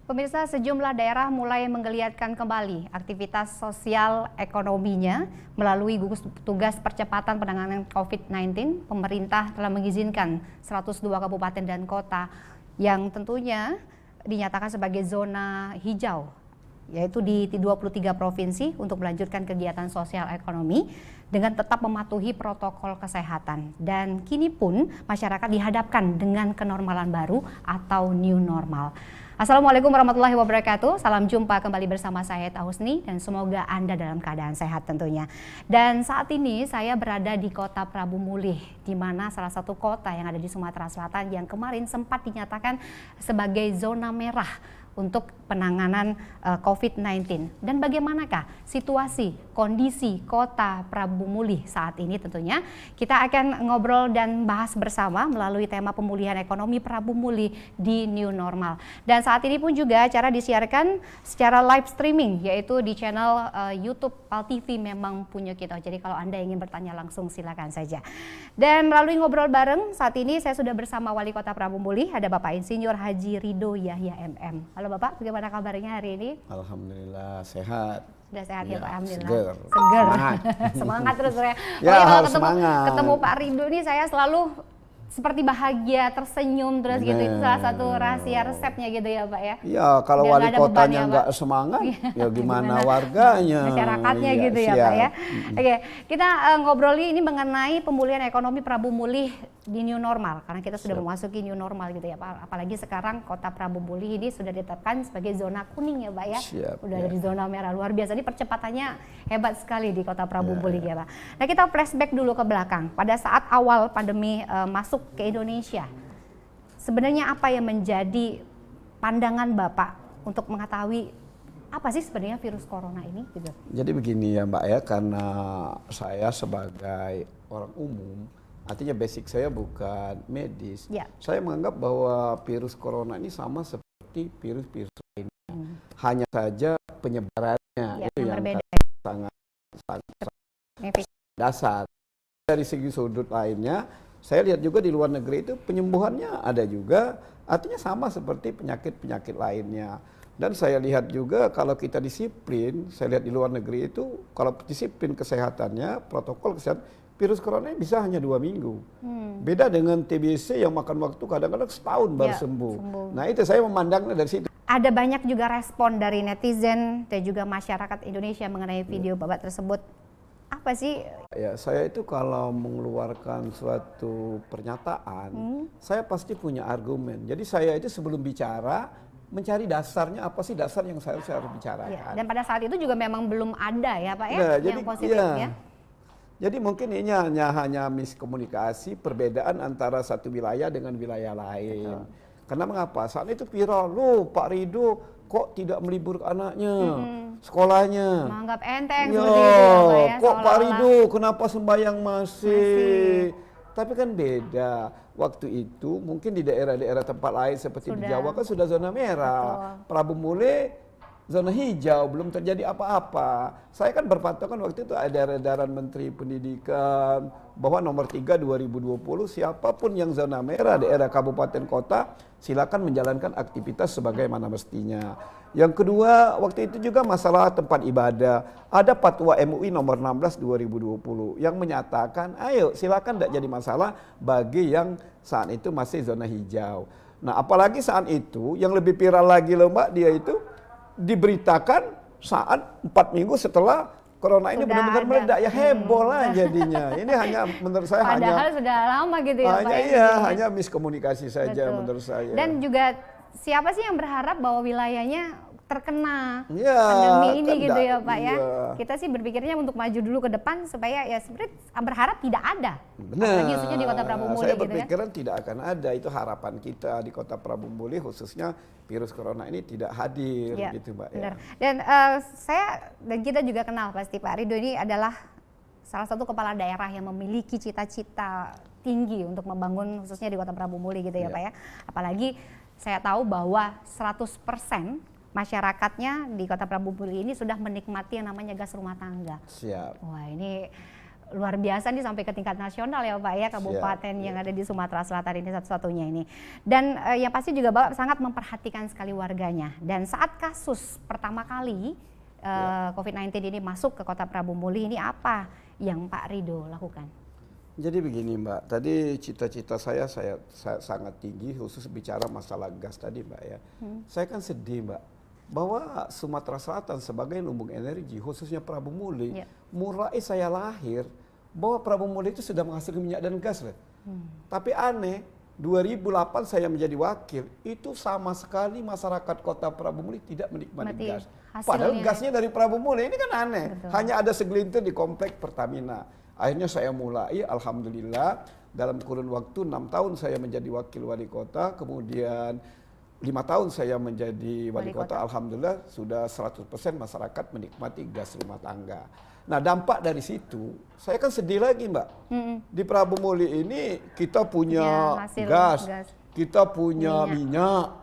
Pemirsa, sejumlah daerah mulai menggeliatkan kembali aktivitas sosial ekonominya melalui gugus tugas percepatan penanganan COVID-19. Pemerintah telah mengizinkan 102 kabupaten dan kota yang tentunya dinyatakan sebagai zona hijau, yaitu di 23 provinsi untuk melanjutkan kegiatan sosial ekonomi dengan tetap mematuhi protokol kesehatan. Dan kini pun masyarakat dihadapkan dengan kenormalan baru atau new normal. Assalamualaikum warahmatullahi wabarakatuh. Salam jumpa kembali bersama saya Ita Husni dan semoga Anda dalam keadaan sehat tentunya. Dan saat ini saya berada di Kota Prabu Mulih, di mana salah satu kota yang ada di Sumatera Selatan yang kemarin sempat dinyatakan sebagai zona merah untuk penanganan COVID-19. Dan bagaimanakah situasi, kondisi Kota Prabu Mulih saat ini tentunya? Kita akan ngobrol dan bahas bersama melalui tema pemulihan ekonomi Prabu Mulih di New Normal. Dan saat ini pun juga acara disiarkan secara live streaming, yaitu di channel YouTube PAL TV Memang Punya Kita. Jadi kalau Anda ingin bertanya langsung silakan saja. Dan melalui ngobrol bareng, saat ini saya sudah bersama Wali Kota Prabu Mulih, ada Bapak Insinyur Haji Ridho Yahya MM. Halo Bapak, bagaimana kabarnya hari ini? Alhamdulillah sehat. Sudah sehat ya Pak, alhamdulillah. Seger. Semangat. Semangat terus ya. Ya, kalau semangat. ketemu Pak Ridho ini saya selalu seperti bahagia, tersenyum terus gitu. Itu salah satu rahasia resepnya gitu ya Pak ya. Ya, kalau biar wali kotanya nggak semangat, ya gimana warganya? Masyarakatnya ya, gitu ya siap. Pak ya. Oke, kita ngobrolin ini mengenai pemulihan ekonomi Prabu Mulih di new normal, karena kita sudah memasuki new normal gitu ya Pak. Apalagi sekarang Kota Prabu Mulih ini sudah ditetapkan sebagai zona kuning ya Pak ya. Siap, udah ya. dari zona merah, luar biasa. Ini percepatannya hebat sekali di Kota Prabu Mulih ya Pak. Nah, kita flashback dulu ke belakang. Pada saat awal pandemi masuk ke Indonesia, sebenarnya apa yang menjadi pandangan Bapak untuk mengetahui apa sih sebenarnya virus corona ini gitu? Jadi begini ya Mbak ya, karena saya sebagai orang umum, artinya basic saya bukan medis, saya menganggap bahwa virus corona ini sama seperti virus-virus lainnya. Hanya saja penyebarannya itu yang berbeda. sangat dasar. Dari segi sudut lainnya, saya lihat juga di luar negeri itu penyembuhannya ada juga, artinya sama seperti penyakit-penyakit lainnya. Dan saya lihat juga kalau kita disiplin, saya lihat di luar negeri itu kalau disiplin kesehatannya, protokol kesehatan, virus corona bisa hanya 2 minggu. Beda dengan TBC yang makan waktu kadang-kadang setahun baru sembuh. Nah itu saya memandangnya dari situ. Ada banyak juga respon dari netizen dan juga masyarakat Indonesia mengenai video Bapak tersebut. Apa sih? Ya, saya itu kalau mengeluarkan suatu pernyataan, saya pasti punya argumen. Jadi saya itu sebelum bicara mencari dasarnya, apa sih dasar yang saya harus bicarakan. Ya, dan pada saat itu juga memang belum ada ya Pak ya, nah, yang positifnya. Jadi mungkin ini hanya miskomunikasi, perbedaan antara satu wilayah dengan wilayah lain. Karena mengapa? Saat itu viral, loh Pak Ridho kok tidak meliburkan anaknya, sekolahnya. Menganggap enteng seperti itu ya Pak ya. Kok Pak Ridho kenapa sembahyang masih? Tapi kan beda. Waktu itu mungkin di daerah-daerah tempat lain seperti di Jawa kan sudah zona merah. Prabu Mulih zona hijau, belum terjadi apa-apa. Saya kan berpatokan waktu itu ada edaran Menteri Pendidikan bahwa nomor 3 2020 siapapun yang zona merah daerah kabupaten kota silakan menjalankan aktivitas sebagaimana mestinya. Yang kedua, waktu itu juga masalah tempat ibadah. Ada Fatwa MUI nomor 16 2020 yang menyatakan, ayo silakan tidak jadi masalah bagi yang saat itu masih zona hijau. Nah, apalagi saat itu yang lebih viral lagi loh Mbak, dia itu diberitakan saat 4 minggu setelah corona ini benar-benar meledak, ya heboh lah jadinya. Ini hanya menurut saya padahal sudah lama gitu ya Pak. Hanya miskomunikasi saja menurut saya. Dan juga siapa sih yang berharap bahwa wilayahnya terkena pandemi ini gitu ya Pak ya. Kita sih berpikirnya untuk maju dulu ke depan supaya ya sebenarnya berharap tidak ada. Apalagi khususnya di Kota Prabu Mulih saya gitu berpikiran tidak akan ada, itu harapan kita di Kota Prabu Mulih khususnya virus corona ini tidak hadir gitu Mbak. Benar. Dan saya dan kita juga kenal pasti Pak Ridho ini adalah salah satu kepala daerah yang memiliki cita-cita tinggi untuk membangun khususnya di Kota Prabu Mulih gitu ya Pak ya. Apalagi saya tahu bahwa 100% masyarakatnya di Kota Prabu Mulih ini sudah menikmati yang namanya gas rumah tangga. Siap. Wah, ini luar biasa nih sampai ke tingkat nasional ya Pak ya, kabupaten yang ada di Sumatera Selatan ini satu-satunya ini. Dan yang pasti juga Bapak sangat memperhatikan sekali warganya. Dan saat kasus pertama kali COVID-19 ini masuk ke Kota Prabu Muli, ini apa yang Pak Rido lakukan? Jadi begini Mbak, tadi cita-cita saya sangat tinggi khusus bicara masalah gas tadi Mbak ya. Saya kan sedih Mbak, bahwa Sumatera Selatan sebagai lumbung energi khususnya Prabu Muli, mulai saya lahir bahwa Prabu Muli itu sudah menghasilkan minyak dan gas loh. Tapi aneh, 2008 saya menjadi wakil, itu sama sekali masyarakat Kota Prabu Muli tidak menikmati gas. Padahal gasnya dari Prabu Muli, ini kan aneh. Betul. Hanya ada segelintir di komplek Pertamina. Akhirnya saya mulai, alhamdulillah dalam kurun waktu 6 tahun saya menjadi wakil wali kota, kemudian 5 tahun saya menjadi wali kota, alhamdulillah sudah 100% masyarakat menikmati gas rumah tangga. Nah dampak dari situ, saya kan sedih lagi Mbak. Di Prabu Muli ini kita punya gas, kita punya minyak,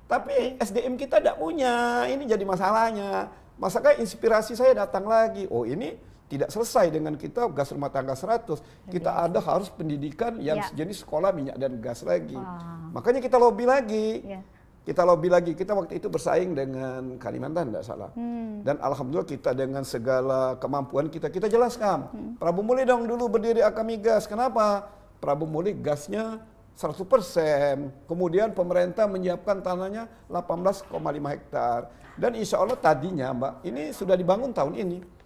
tapi SDM kita tidak punya, ini jadi masalahnya. Makanya inspirasi saya datang lagi, oh ini tidak selesai dengan kita gas rumah tangga 100, kita ada harus pendidikan yang sejenis sekolah minyak dan gas lagi. Makanya kita lobby lagi. Kita lobby lagi, kita waktu itu bersaing dengan Kalimantan tidak salah. Dan alhamdulillah kita dengan segala kemampuan kita jelaskan. Prabu Muli dong dulu berdiri Akami Gas. Kenapa? Prabu Muli gasnya 100%. Kemudian pemerintah menyiapkan tanahnya 18,5 hektar. Dan insya Allah tadinya Mbak, ini sudah dibangun tahun ini.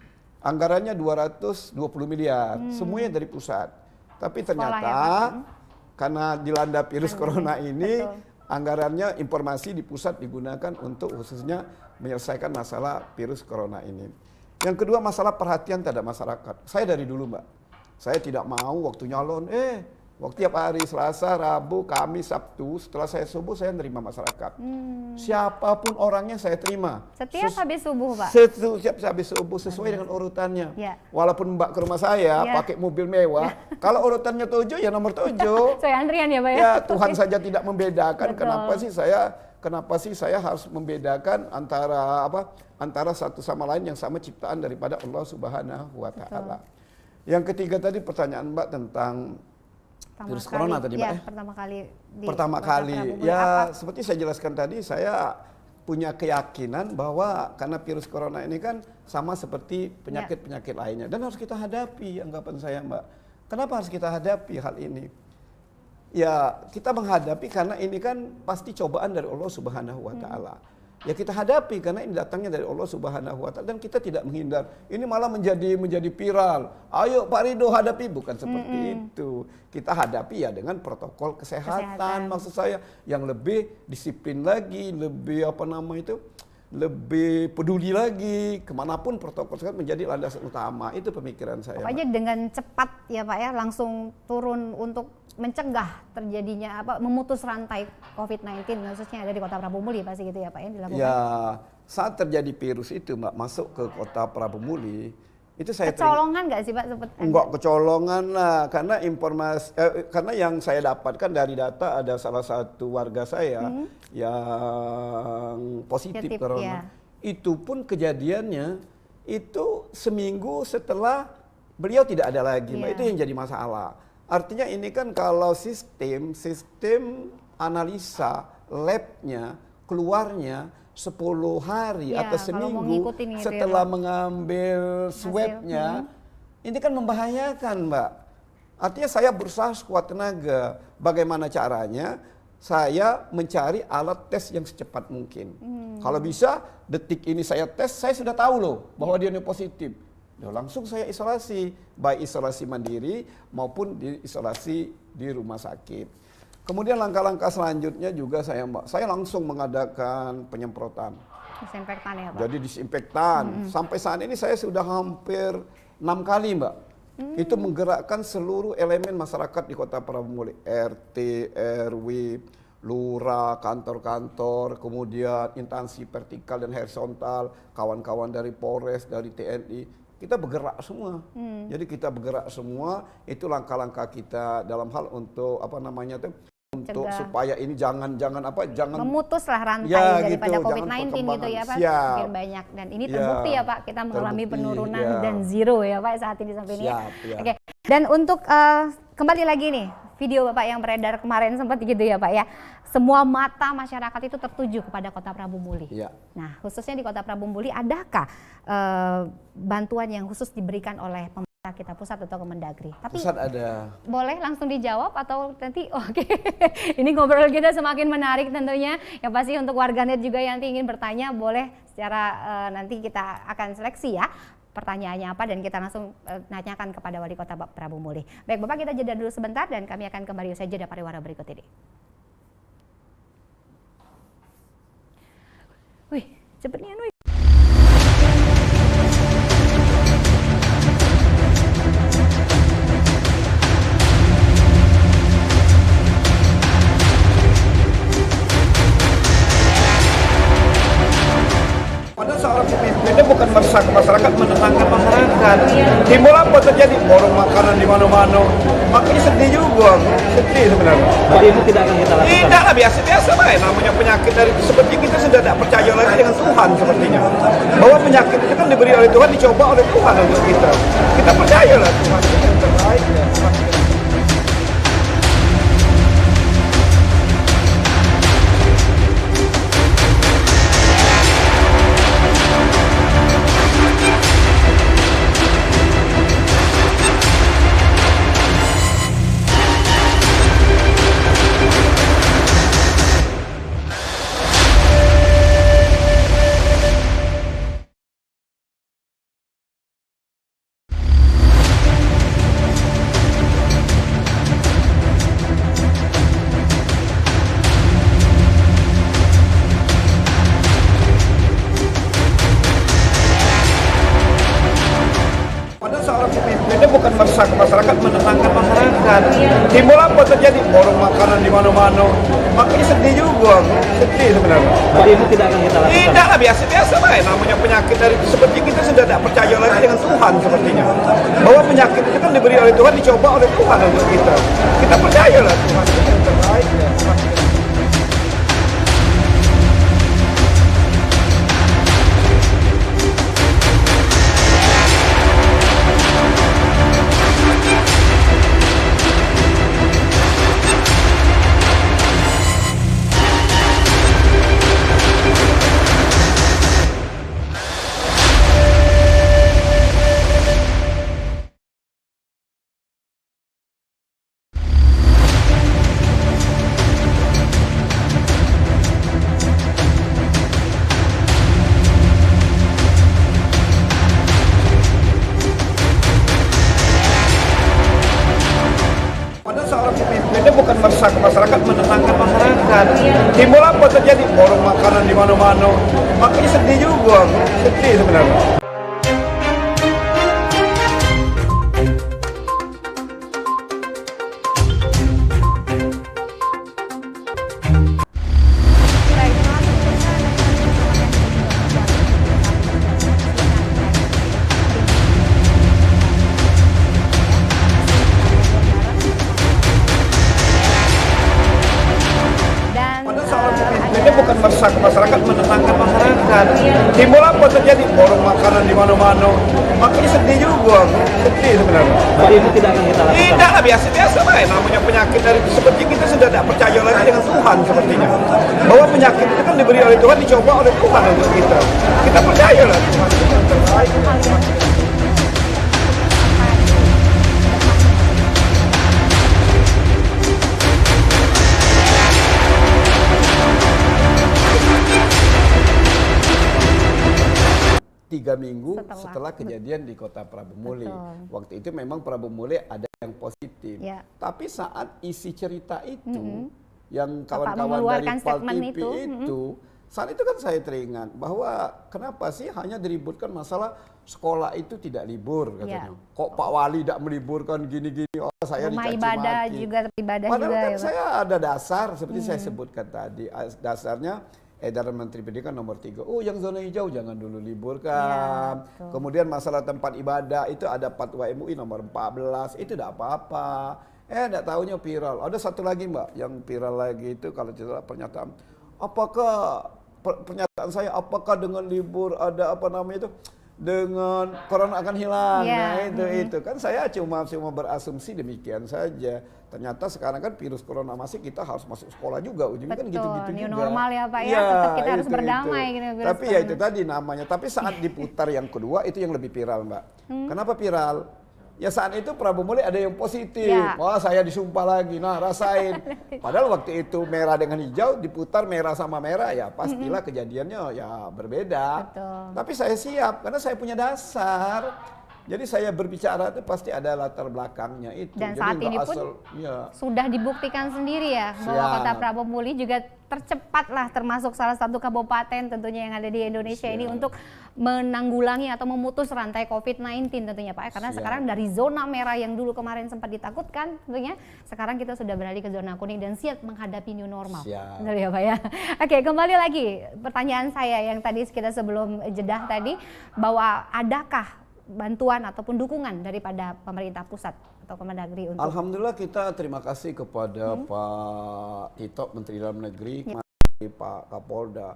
Anggarannya 220 miliar, semuanya dari pusat. Tapi ternyata karena dilanda virus corona ini, anggarannya informasi di pusat digunakan untuk khususnya menyelesaikan masalah virus corona ini. Yang kedua masalah perhatian terhadap masyarakat. Saya dari dulu Mbak, saya tidak mau waktu nyalon, waktu tiap hari Selasa, Rabu, Kamis, Sabtu, setelah saya subuh saya nerima masyarakat. Siapapun orangnya saya terima. Setiap habis subuh Pak? Setiap habis subuh sesuai dengan urutannya. Walaupun Mbak ke rumah saya pakai mobil mewah, kalau urutannya 7 ya nomor 7. Saya antrian ya Pak ya? Ya Tuhan saja tidak membedakan. Kenapa sih saya harus membedakan antara satu sama lain yang sama ciptaan daripada Allah Subhanahu wa taala. Yang ketiga tadi pertanyaan Mbak tentang virus corona tadi Mbak ya? Pertama kali ya seperti saya jelaskan tadi, saya punya keyakinan bahwa karena virus corona ini kan sama seperti penyakit-penyakit lainnya dan harus kita hadapi, anggapan saya Mbak. Kenapa harus kita hadapi hal ini? Ya kita menghadapi karena ini kan pasti cobaan dari Allah Subhanahu wa taala. Ya kita hadapi karena ini datangnya dari Allah Subhanahu wa taala dan kita tidak menghindar. Ini malah menjadi viral. Ayo Pak Rido hadapi, bukan seperti itu. Kita hadapi ya dengan protokol kesehatan maksud saya yang lebih disiplin lagi, lebih lebih peduli lagi, kemanapun protokol kesehatan menjadi landasan utama. Itu pemikiran saya. Pokoknya dengan cepat ya Pak ya, langsung turun untuk mencegah terjadinya memutus rantai COVID-19 khususnya ada di Kota Prabu Muli pasti gitu ya Pak ya dilakukan. Ya saat terjadi virus itu Mbak masuk ke Kota Prabu Muli itu saya kecolongan nggak sih Pak? Enggak kecolongan lah karena informasi karena yang saya dapatkan dari data ada salah satu warga saya yang positif corona. Itu pun kejadiannya itu seminggu setelah beliau tidak ada lagi Mbak. Itu yang jadi masalah. Artinya ini kan kalau sistem analisa labnya keluarnya 10 hari atau seminggu setelah mengambil swabnya, ini kan membahayakan Mbak. Artinya saya berusaha sekuat tenaga. Bagaimana caranya? Saya mencari alat tes yang secepat mungkin. Kalau bisa detik ini saya tes, saya sudah tahu loh bahwa dia positif. Langsung saya isolasi, baik isolasi mandiri maupun di isolasi di rumah sakit. Kemudian langkah-langkah selanjutnya juga saya langsung mengadakan penyemprotan. Disinfektan ya Pak? Jadi disinfektan. Sampai saat ini saya sudah hampir 6 kali Mbak. Itu menggerakkan seluruh elemen masyarakat di Kota Prabu Muli. RT, RW, lurah, kantor-kantor, kemudian instansi vertikal dan horizontal, kawan-kawan dari Polres, dari TNI. Kita bergerak semua. Jadi kita bergerak semua, itu langkah-langkah kita dalam hal untuk untuk Cegah. supaya ini jangan memutuslah rantai Ya, daripada gitu, COVID-19 jangan gitu ya Pak. Siap. Makin banyak dan ini Ya, terbukti ya Pak, kita mengalami terbukti, penurunan ya. dan zero ya Pak saat ini sampai ini. Siap, ya. Oke. Dan untuk kembali lagi nih video Bapak yang beredar kemarin sempat gitu ya Pak ya. Semua mata masyarakat itu tertuju kepada Kota Prabu Muli. Ya. Nah, khususnya di Kota Prabu Muli, adakah bantuan yang khusus diberikan oleh pemerintah kita pusat atau Kemendagri? Tapi Pusat ada. boleh langsung dijawab atau nanti oke. Ini ngobrol kita semakin menarik tentunya. Yang pasti untuk warganet juga yang ingin bertanya boleh secara nanti kita akan seleksi ya pertanyaannya apa dan kita langsung nanyakan kepada Wali Kota Prabu Muli. Baik Bapak, kita jeda dulu sebentar dan kami akan kembali usai jeda pariwara berikut ini. Wih, cepetnya wih. Pada seorang pemimpin itu bukan meresahkan masyarakat, menenangkan masyarakat. Timbul apa terjadi? Borong makanan di mana-mana. Makanya sedih juga, sedih sebenarnya. Jadi itu tidak akan kita lakukan. Tidak lah, biasa-biasa baik. Namanya penyakit dari seperti kita sudah tidak percaya lagi dengan Tuhan sepertinya. Bahwa penyakit itu kan diberi oleh Tuhan, dicoba oleh Tuhan untuk kita. Kita percayalah Tuhan itu yang terbaik. Ya. Pada seorang pemimpin itu bukan meresahkan masyarakat, menenangkan masyarakat. Timbul apa terjadi? Borong makanan di mana-mana. Makanya sedih juga, sedih sebenarnya. Jadi itu tidak akan kita lakukan. Tidak lah, biasa-biasa baik. Namanya penyakit dari seperti kita sudah tidak percaya lagi dengan Tuhan sepertinya. Bahwa penyakit itu kan diberi oleh Tuhan, dicoba oleh Tuhan untuk kita. Kita percayalah Tuhan itu yang terbaik. Ya. Pada seorang pemimpin itu bukan meresahkan masyarakat, menenangkan masyarakat. Timbul apa terjadi? Borong makanan di mana-mana. Makanya sedih juga, sedih sebenarnya. Baik, terima kasih pemirsa. Dan kami bersama dan Pada seorang pemimpin itu bukan meresahkan masyarakat, menenangkan masyarakat. Timbul apa terjadi? Borong makanan di mana-mana. Makanya sedih juga, sedih sebenarnya. Jadi itu tidak akan kita lakukan. Tidak lah, biasa-biasa baik. Namanya penyakit dari seperti kita sudah tidak percaya lagi dengan Tuhan sepertinya. Bahwa penyakit itu kan diberi oleh Tuhan, dicoba oleh Tuhan untuk kita. Kita percayalah Tuhan itu yang terbaik. Ya. Tiga minggu setelah kejadian di Kota Prabu Muli. Betul. Waktu itu memang Prabu Muli ada yang positif. Ya. Tapi saat isi cerita itu, yang Bapak kawan-kawan dari mengeluarkan Pal statement TV itu, saat itu kan saya teringat bahwa kenapa sih hanya diributkan masalah sekolah itu tidak libur katanya. Ya. Kok Pak Wali tidak meliburkan gini-gini? Oh, saya rumah dicaci ibadah maki. juga, ibadah Padahal juga kan ya Pak. saya ada dasar seperti saya sebutkan tadi. Dasarnya edaran Menteri Pendidikan nomor 3. Oh, yang zona hijau jangan dulu liburkan. Ya, betul. Kemudian masalah tempat ibadah itu ada Fatwa MUI nomor 14, itu tidak apa-apa. Enggak tahunya viral. Ada satu lagi Mbak, yang viral lagi itu kalau tidak salah pernyataan. Apakah pernyataan saya, apakah dengan libur ada apa namanya itu, dengan corona akan hilang? Yeah. Nah itu kan saya cuma berasumsi demikian saja. Ternyata sekarang kan virus corona masih, kita harus masuk sekolah juga, ujungnya kan gitu-gitu new juga. normal ya Pak ya, tetap kita harus itu. berdamai gitu. Tapi ya itu tadi namanya. Tapi saat diputar yang kedua itu yang lebih viral Mbak. Kenapa viral? Ya saat itu Prabu Muli ada yang positif. Ya. Wah saya disumpah lagi, nah rasain. Padahal waktu itu merah dengan hijau, diputar merah sama merah, ya pastilah kejadiannya ya berbeda. Betul. Tapi saya siap, karena saya punya dasar. Jadi saya berbicara itu pasti ada latar belakangnya itu. Dan jadi saat ini pun sudah dibuktikan sendiri ya bahwa Kota Prabu Muli juga tercepat lah, termasuk salah satu kabupaten tentunya yang ada di Indonesia ini untuk menanggulangi atau memutus rantai COVID-19 tentunya Pak. Karena sekarang dari zona merah yang dulu kemarin sempat ditakutkan tentunya, sekarang kita sudah beralih ke zona kuning dan siap menghadapi new normal. Betul ya Pak ya. Oke, kembali lagi pertanyaan saya yang tadi kita sebelum jedah tadi, bahwa adakah bantuan ataupun dukungan daripada pemerintah pusat atau Kemendagri untuk... Alhamdulillah kita terima kasih kepada Pak Tito, Menteri Dalam Negeri, Pak Kapolda.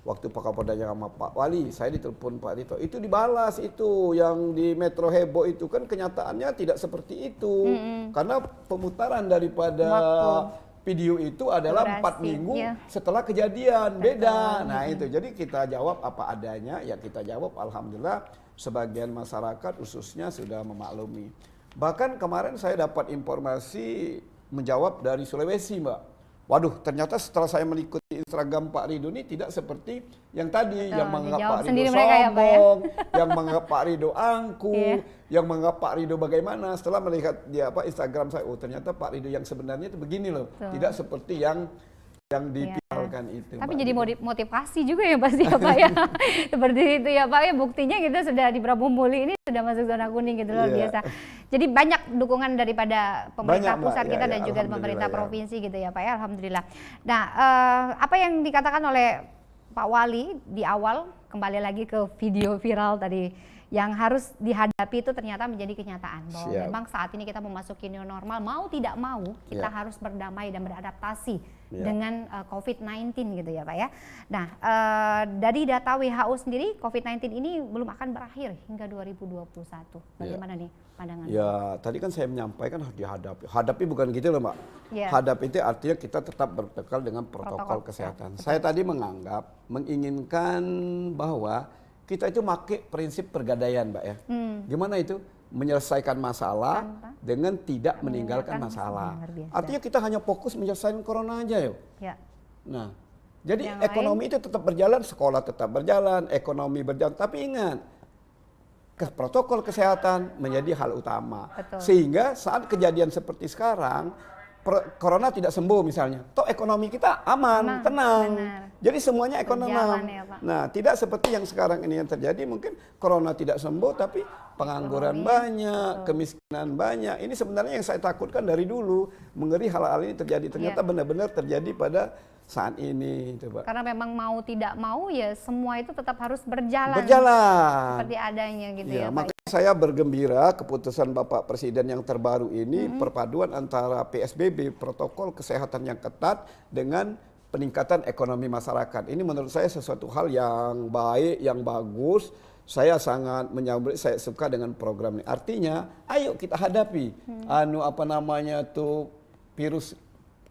Waktu Pak Kapolda sama Pak Wali, saya ditelepon Pak Tito, itu dibalas itu yang di Metro heboh itu, kan kenyataannya tidak seperti itu. Karena pemutaran daripada video itu adalah 4 minggu setelah kejadian, beda. Nah itu, jadi kita jawab apa adanya, ya kita jawab alhamdulillah. Sebagian masyarakat khususnya sudah memaklumi. Bahkan kemarin saya dapat informasi menjawab dari Sulawesi Mbak. Waduh, ternyata setelah saya mengikuti Instagram Pak Ridho ini tidak seperti yang tadi, yang menganggap Pak Ridho sombong, yang menganggap Pak Ridho angkuh, yang menganggap Pak Ridho bagaimana. Setelah melihat dia Instagram saya, oh ternyata Pak Ridho yang sebenarnya itu begini loh, tidak seperti yang dipiralkan itu. Tapi jadi motivasi juga ya pasti ya Pak ya. Seperti itu ya Pak ya, buktinya kita sudah di Prabu Muli ini sudah masuk zona kuning gitu, luar biasa. Jadi banyak dukungan daripada pemerintah pusat kita dan juga pemerintah provinsi gitu ya Pak ya, alhamdulillah. Nah, apa yang dikatakan oleh Pak Wali di awal, kembali lagi ke video viral tadi, yang harus dihadapi itu ternyata menjadi kenyataan bahwa memang saat ini kita memasuki new normal, mau tidak mau kita harus berdamai dan beradaptasi dengan COVID-19 gitu ya Pak ya. Nah, dari data WHO sendiri COVID-19 ini belum akan berakhir hingga 2021. Bagaimana nih pandangan? Ya, tadi kan saya menyampaikan harus dihadapi. Hadapi bukan gitu loh Mbak. Hadapi itu artinya kita tetap bertekal dengan protokol kesehatan. Saya tadi menginginkan bahwa kita itu pakai prinsip pergadaian Mbak ya. Gimana itu? Menyelesaikan masalah dengan tidak meninggalkan masalah. Artinya kita hanya fokus menyelesaikan corona aja yuk. Nah, jadi ekonomi itu tetap berjalan, sekolah tetap berjalan, ekonomi berjalan. Tapi ingat, protokol kesehatan menjadi hal utama. Sehingga saat kejadian seperti sekarang, corona tidak sembuh misalnya, toh ekonomi kita aman, tenang. Jadi semuanya ekonomi. Nah, tidak seperti yang sekarang ini yang terjadi, mungkin corona tidak sembuh tapi pengangguran banyak, kemiskinan banyak. Ini sebenarnya yang saya takutkan dari dulu, mengeri hal-hal ini terjadi. Ternyata benar-benar terjadi pada saat ini. Coba. Karena memang mau tidak mau ya semua itu tetap harus berjalan. Seperti adanya gitu ya Pak. Makanya saya bergembira keputusan Bapak Presiden yang terbaru ini, perpaduan antara PSBB, protokol kesehatan yang ketat dengan peningkatan ekonomi masyarakat. Ini menurut saya sesuatu hal yang baik, yang bagus. Saya sangat menyambut, saya suka dengan program ini. Artinya, ayo kita hadapi virus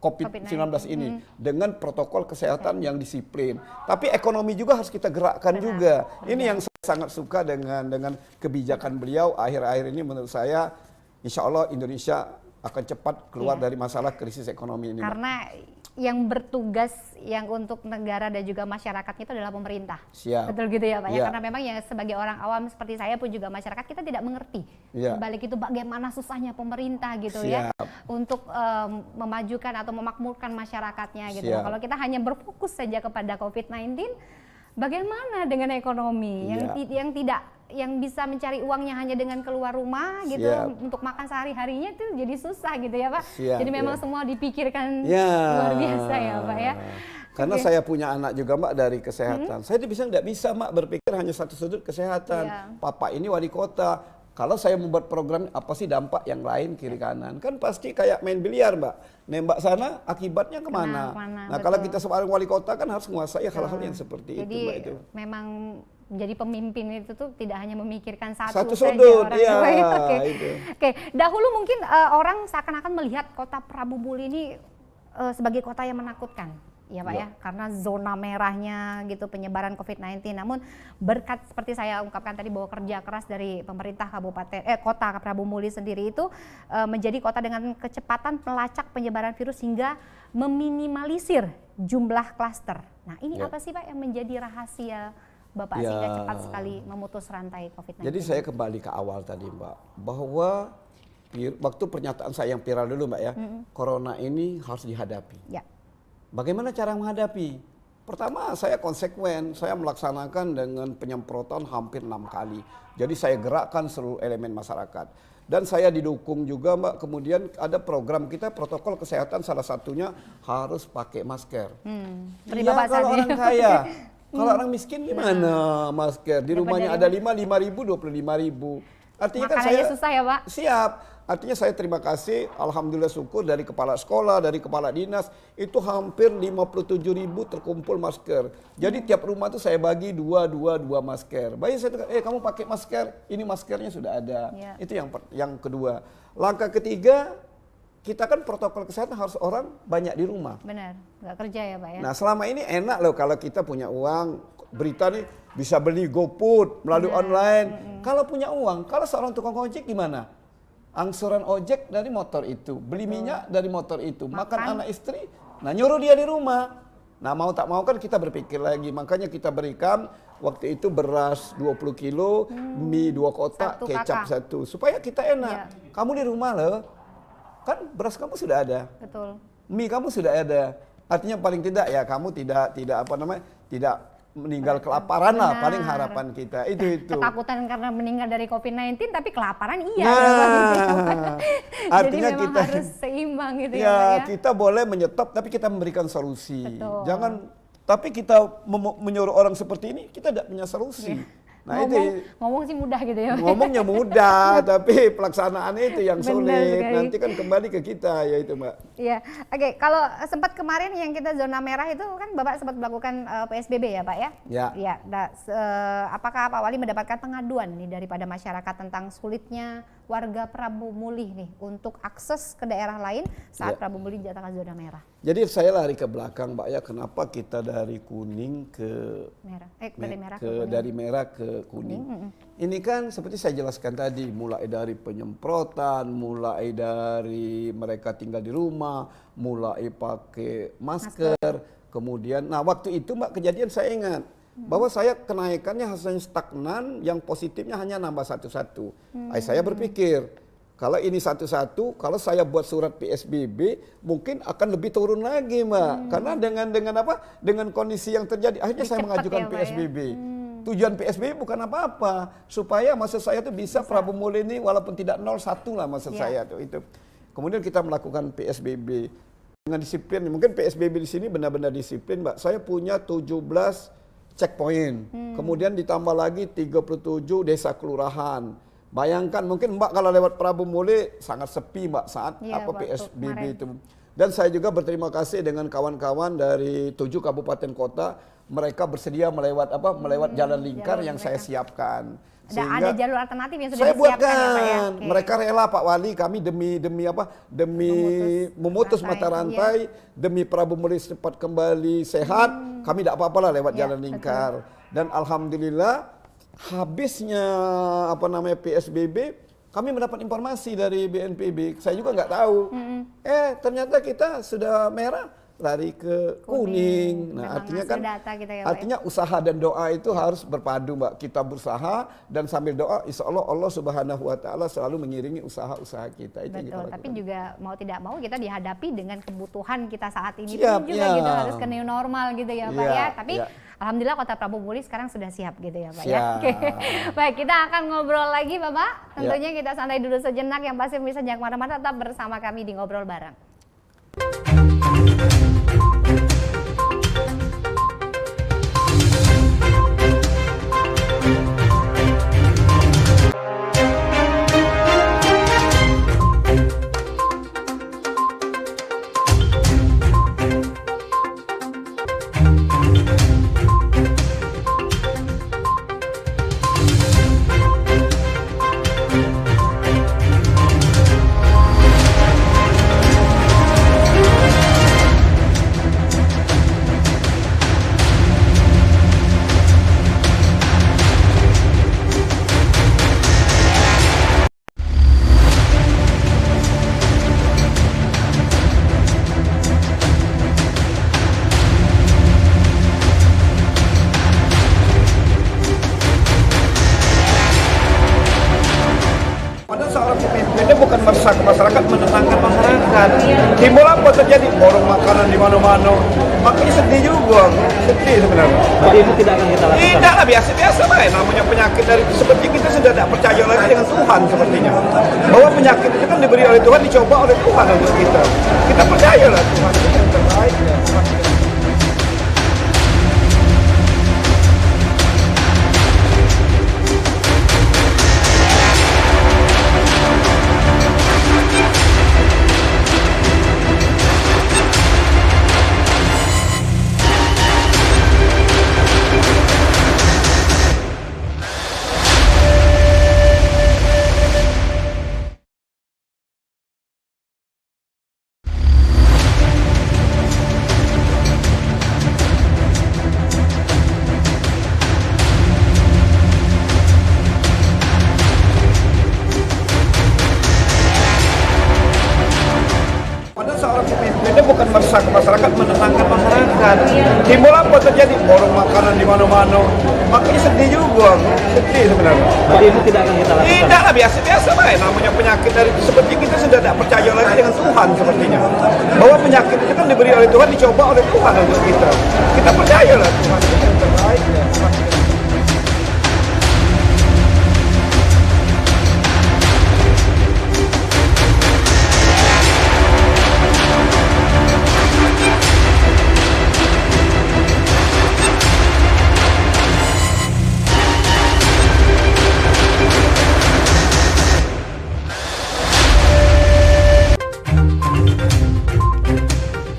COVID-19 ini dengan protokol kesehatan yang disiplin. Tapi ekonomi juga harus kita gerakkan juga. Ini yang saya sangat suka dengan kebijakan beliau akhir-akhir ini. Menurut saya, insya Allah Indonesia akan cepat keluar dari masalah krisis ekonomi ini. Karena yang bertugas yang untuk negara dan juga masyarakat itu adalah pemerintah. Betul gitu ya Pak ya? Karena memang ya sebagai orang awam seperti saya pun juga masyarakat, kita tidak mengerti balik itu bagaimana susahnya pemerintah gitu ya untuk memajukan atau memakmurkan masyarakatnya gitu. Kalau kita hanya berfokus saja kepada COVID-19, bagaimana dengan ekonomi yang bisa mencari uangnya hanya dengan keluar rumah gitu untuk makan sehari-harinya itu jadi susah gitu ya Pak. Jadi memang semua dipikirkan luar biasa ya Pak ya. Karena saya punya anak juga Mbak dari kesehatan. Saya tidak bisa Mbak berpikir hanya satu sudut kesehatan. Papa ini wali kota, Kalau saya membuat program, apa sih dampak yang lain kiri kanan? Kan pasti kayak main biliar, Mbak. Nembak sana, akibatnya kemana? Nah, kalau betul. kita seorang wali kota kan harus menguasai hal-hal yang seperti Jadi itu, Mbak. Itu. memang jadi pemimpin itu tuh tidak hanya memikirkan Satu saja sudut, orang iya, tua. Oke. itu. Oke, dahulu mungkin orang seakan-akan melihat kota Prabu Muli ini sebagai kota yang menakutkan. Ya Pak ya, karena zona merahnya gitu penyebaran COVID-19. Namun berkat seperti saya ungkapkan tadi bahwa kerja keras dari pemerintah kota Prabu Muli sendiri itu menjadi kota dengan kecepatan melacak penyebaran virus hingga meminimalisir jumlah klaster. Nah ini apa sih Pak yang menjadi rahasia Bapak sehingga cepat sekali memutus rantai COVID-19? Jadi saya kembali ke awal tadi Mbak, bahwa waktu pernyataan saya yang viral dulu Mbak ya, corona ini harus dihadapi. Ya. Bagaimana cara menghadapi? Pertama, saya konsekuen, saya melaksanakan dengan penyemprotan hampir 6 kali. Jadi saya gerakkan seluruh elemen masyarakat. Dan saya didukung juga Mbak, kemudian ada program kita protokol kesehatan salah satunya harus pakai masker. Iya kalau orang kaya, kalau orang miskin gimana masker? Di rumahnya ada 5.000, 25.000. Artinya kan saya susah ya Pak? Siap. Artinya saya terima kasih, alhamdulillah syukur dari kepala sekolah, dari kepala dinas, itu hampir 57.000 terkumpul masker. Jadi tiap rumah tuh saya bagi dua masker. Baik saya tukar, kamu pakai masker, ini maskernya sudah ada. Ya. Itu yang kedua. Langkah ketiga, kita kan protokol kesehatan harus orang banyak di rumah. Benar, nggak kerja ya Pak ya? Nah selama ini enak loh kalau kita punya uang, berita nih bisa beli GoFood melalui online. Kalau punya uang, kalau seorang tukang ojek gimana? Angsuran ojek dari motor itu, beli minyak dari motor itu, makan anak istri, nah nyuruh dia di rumah. Nah mau tak mau kan kita berpikir lagi, makanya kita berikan waktu itu beras 20 kilo, mie 2 kotak, kecap 1, supaya kita enak. Kamu di rumah loh, kan beras kamu sudah ada, Betul. mie kamu sudah ada. Artinya paling tidak ya kamu tidak meninggal kelaparan lah, paling harapan kita itu. Ketakutan karena meninggal dari COVID-19 tapi kelaparan iya. Artinya jadi memang kita harus seimbang gitu ya, ya Pak ya. kita boleh menyetop tapi kita memberikan solusi. Betul. Jangan tapi kita menyuruh orang seperti ini kita tidak punya solusi. Nah ngomong sih mudah gitu ya. Ngomongnya mudah tapi pelaksanaannya itu yang sulit. Sekali. Nanti kan kembali ke kita ya itu Mbak. Iya, oke. Kalau sempat kemarin yang kita zona merah itu kan Bapak sempat melakukan PSBB ya Pak ya? Ya. Iya. Apakah Pak Wali mendapatkan pengaduan nih daripada masyarakat tentang sulitnya warga Prabu Muli nih untuk akses ke daerah lain saat Prabu Muli dinyatakan zona merah? Jadi saya lari ke belakang Mbak ya, kenapa kita dari kuning ke Merah. dari merah ke kuning. Ini kan seperti saya jelaskan tadi, mulai dari penyemprotan, mulai dari mereka tinggal di rumah, mulai pakai masker. Kemudian, nah waktu itu Mbak kejadian saya ingat bahwa saya kenaikannya hasilnya stagnan, yang positifnya hanya nambah satu-satu. Saya berpikir kalau ini satu-satu, kalau saya buat surat PSBB mungkin akan lebih turun lagi Mbak. Karena dengan kondisi yang terjadi, akhirnya saya mengajukan PSBB. Tujuan PSBB bukan apa-apa, supaya maksud saya itu bisa Prabu Muli ini walaupun tidak 01 lah maksud saya tuh itu. Kemudian kita melakukan PSBB dengan disiplin. Mungkin PSBB di sini benar-benar disiplin Mbak. Saya punya 17 checkpoint, kemudian ditambah lagi 37 desa kelurahan. Bayangkan mungkin Mbak kalau lewat Prabu Muli sangat sepi Mbak saat PSBB itu. Dan saya juga berterima kasih dengan kawan-kawan dari 7 kabupaten kota, mereka bersedia melewat jalan lingkar yang saya siapkan. Ada jalur alternatif yang sudah saya disiapkan buatkan. ya Pak ya? Mereka rela Pak Wali, kami demi memutus mata rantai, demi Prabu Muli cepat kembali sehat, kami tidak apa-apa lah lewat jalan lingkar. Dan alhamdulillah habisnya PSBB, kami mendapat informasi dari BNPB. Saya juga nggak tahu. Ternyata kita sudah merah, lari ke kuning. Nah, artinya kan artinya usaha dan doa itu harus berpadu, Mbak. Kita berusaha dan sambil doa, insya Allah Allah Subhanahu wa taala selalu mengiringi usaha-usaha kita. Itu betul, tapi juga mau tidak mau kita dihadapi dengan kebutuhan kita saat ini. Siap, pun juga gitu harus ke new normal gitu ya Pak ya. Tapi alhamdulillah Kota Prabu Muli sekarang sudah siap gitu ya Pak ya. Oke. Baik, kita akan ngobrol lagi Bapak. Tentunya kita santai dulu sejenak, yang pasti bisa jangan kemana-mana, tetap bersama kami di Ngobrol Bareng. Timbul apa terjadi? Borong makanan di mana-mana. Makanya sedih juga, sedih sebenarnya. Jadi itu tidak akan kita lakukan. Tidak lah, biasa-biasa baik. Namanya penyakit dari seperti kita sudah tidak percaya lagi dengan Tuhan sepertinya. Bahwa penyakit itu kan diberi oleh Tuhan, dicoba oleh Tuhan untuk kita. Kita percayalah Tuhan itu yang terbaik. Ya. Padahal seorang pemimpin itu bukan meresahkan masyarakat, menenangkan masyarakat. Timbul apa terjadi? Borong makanan di mana-mana. Makanya sedih juga, sedih sebenarnya. Jadi itu tidak akan kita lakukan. Tidak lah, biasa-biasa baik. Namanya penyakit dari seperti kita sudah tidak percaya lagi dengan Tuhan sepertinya. Bahwa penyakit itu kan diberi oleh Tuhan, dicoba oleh Tuhan untuk kita. Kita percayalah Tuhan itu yang terbaik. Ya.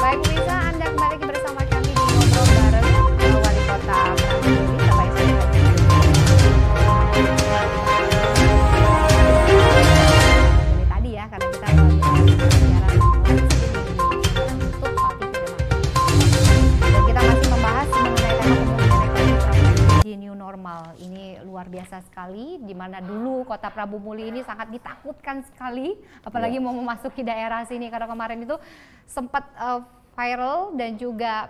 Baik pemirsa, Anda kembali lagi bersama kami di Ngobrol Bareng Wali Kota Pramugari, Bapak Ibu. Ini tadi ya, karena kita lagi siaran untuk Fatih dan kita masih membahas mengenai tema pemulihan ekonomi Prabu di new normal. Ini luar biasa sekali, di mana dulu Kota Prabu Muli ini sangat ditakutkan sekali, apalagi mau memasuki daerah sini karena kemarin itu sempat viral dan juga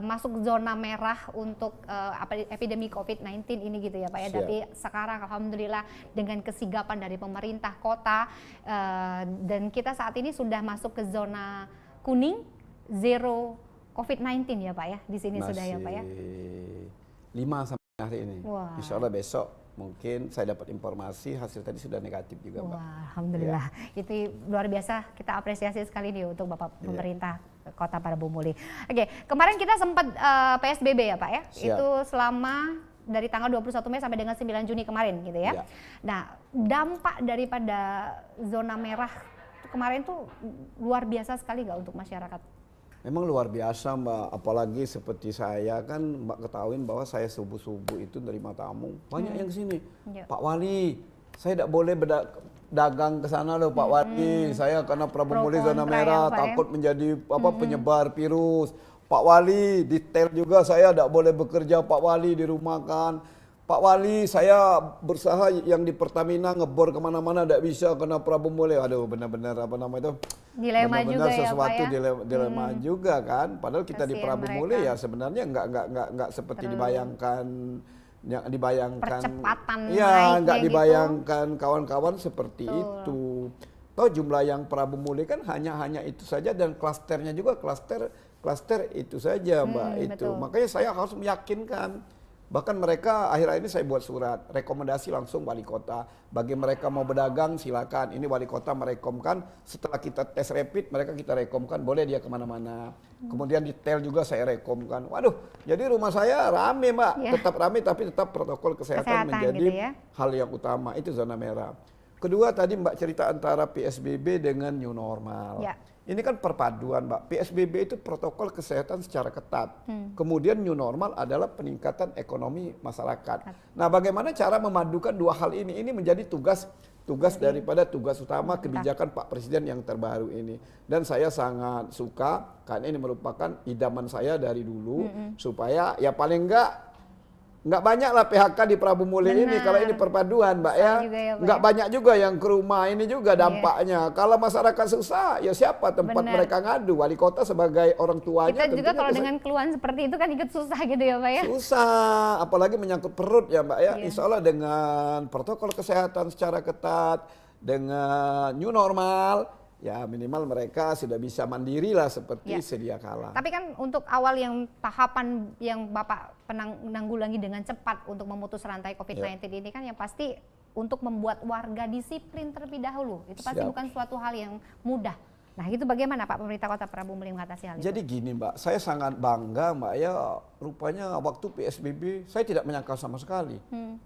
masuk zona merah untuk epidemi COVID-19 ini gitu ya Pak ya. Siap. Tapi sekarang alhamdulillah dengan kesigapan dari pemerintah kota dan kita saat ini sudah masuk ke zona kuning, zero COVID-19 ya Pak ya, di sini sudah ya Pak ya. 5 sampai hari ini. Wah. Insya Allah besok mungkin saya dapat informasi hasil tadi sudah negatif juga, Mbak. Wah, alhamdulillah. Itu luar biasa, kita apresiasi sekali nih untuk Bapak pemerintah Kota Prabu Muli. Oke, kemarin kita sempat PSBB ya Pak ya. Siap. Itu selama dari tanggal 21 Mei sampai dengan 9 Juni kemarin gitu ya. Ya. Nah, dampak daripada zona merah kemarin tuh luar biasa sekali nggak untuk masyarakat? Memang luar biasa Mbak, apalagi seperti saya kan Mbak ketahuin bahwa saya subuh-subuh itu nerima tamu. Banyak yang kesini, Iya. Pak Wali, saya tidak boleh dagang ke sana loh Pak Wali. Saya karena Prabu Pro Muli zona kontra merah, ya, Pak, ya. takut menjadi penyebar virus. Pak Wali, detail juga saya tidak boleh bekerja Pak Wali, dirumahkan. Pak Wali, saya berusaha yang di Pertamina ngebor kemana-mana tidak bisa karena Prabu Muli. Aduh, benar-benar apa nama itu? Dilema Benar-benar juga ya, sesuatu Pak, ya? dilema juga kan. Padahal kita di Kasihan Prabu mereka. Muli ya sebenarnya nggak seperti dibayangkan, yang dibayangkan. Percepatan Iya, naiknya nggak gitu. dibayangkan kawan-kawan seperti Betul. itu. Toh jumlah yang Prabu Muli kan hanya itu saja dan klasternya juga klaster itu saja Mbak itu. betul. Makanya saya harus meyakinkan. Bahkan mereka akhir-akhir ini saya buat surat rekomendasi langsung wali kota. Bagi mereka mau berdagang silakan. Ini wali kota merekomkan. Setelah kita tes rapid mereka kita rekomkan boleh dia kemana-mana. Kemudian detail juga saya rekomkan. Waduh, jadi rumah saya rame Mbak. Ya. Tetap rame tapi tetap protokol kesehatan menjadi gitu ya. hal yang utama. Itu zona merah. Kedua tadi Mbak cerita antara PSBB dengan new normal. Ya. Ini kan perpaduan Mbak, PSBB itu protokol kesehatan secara ketat. Kemudian new normal adalah peningkatan ekonomi masyarakat. Nah bagaimana cara memadukan dua hal ini? Ini menjadi tugas daripada tugas utama kebijakan Pak Presiden yang terbaru ini. Dan saya sangat suka, karena ini merupakan idaman saya dari dulu, supaya ya paling nggak banyak lah PHK di Prabu Muli ini kalau ini perpaduan Mbak ya. Juga ya, Pak, Nggak ya. banyak juga yang ke rumah ini juga dampaknya. Kalau masyarakat susah ya siapa tempat Benar. mereka ngadu? Wali kota sebagai orang tuanya Kita juga tentunya kalau bisa- dengan keluhan seperti itu kan ikut susah gitu ya Pak ya. susah, apalagi menyangkut perut ya Mbak ya. Iya. Insya Allah dengan protokol kesehatan secara ketat, dengan new normal, ya minimal mereka sudah bisa mandiri lah seperti sedia kala. Tapi kan untuk awal yang tahapan yang Bapak menanggulangi dengan cepat untuk memutus rantai COVID-19 ini kan yang pasti untuk membuat warga disiplin terlebih dahulu. Itu pasti bukan suatu hal yang mudah. Nah itu bagaimana Pak pemerintah Kota Prabu Muli mengatasi hal itu? Jadi gini Mbak, saya sangat bangga Mbak ya, rupanya waktu PSBB saya tidak menyangka sama sekali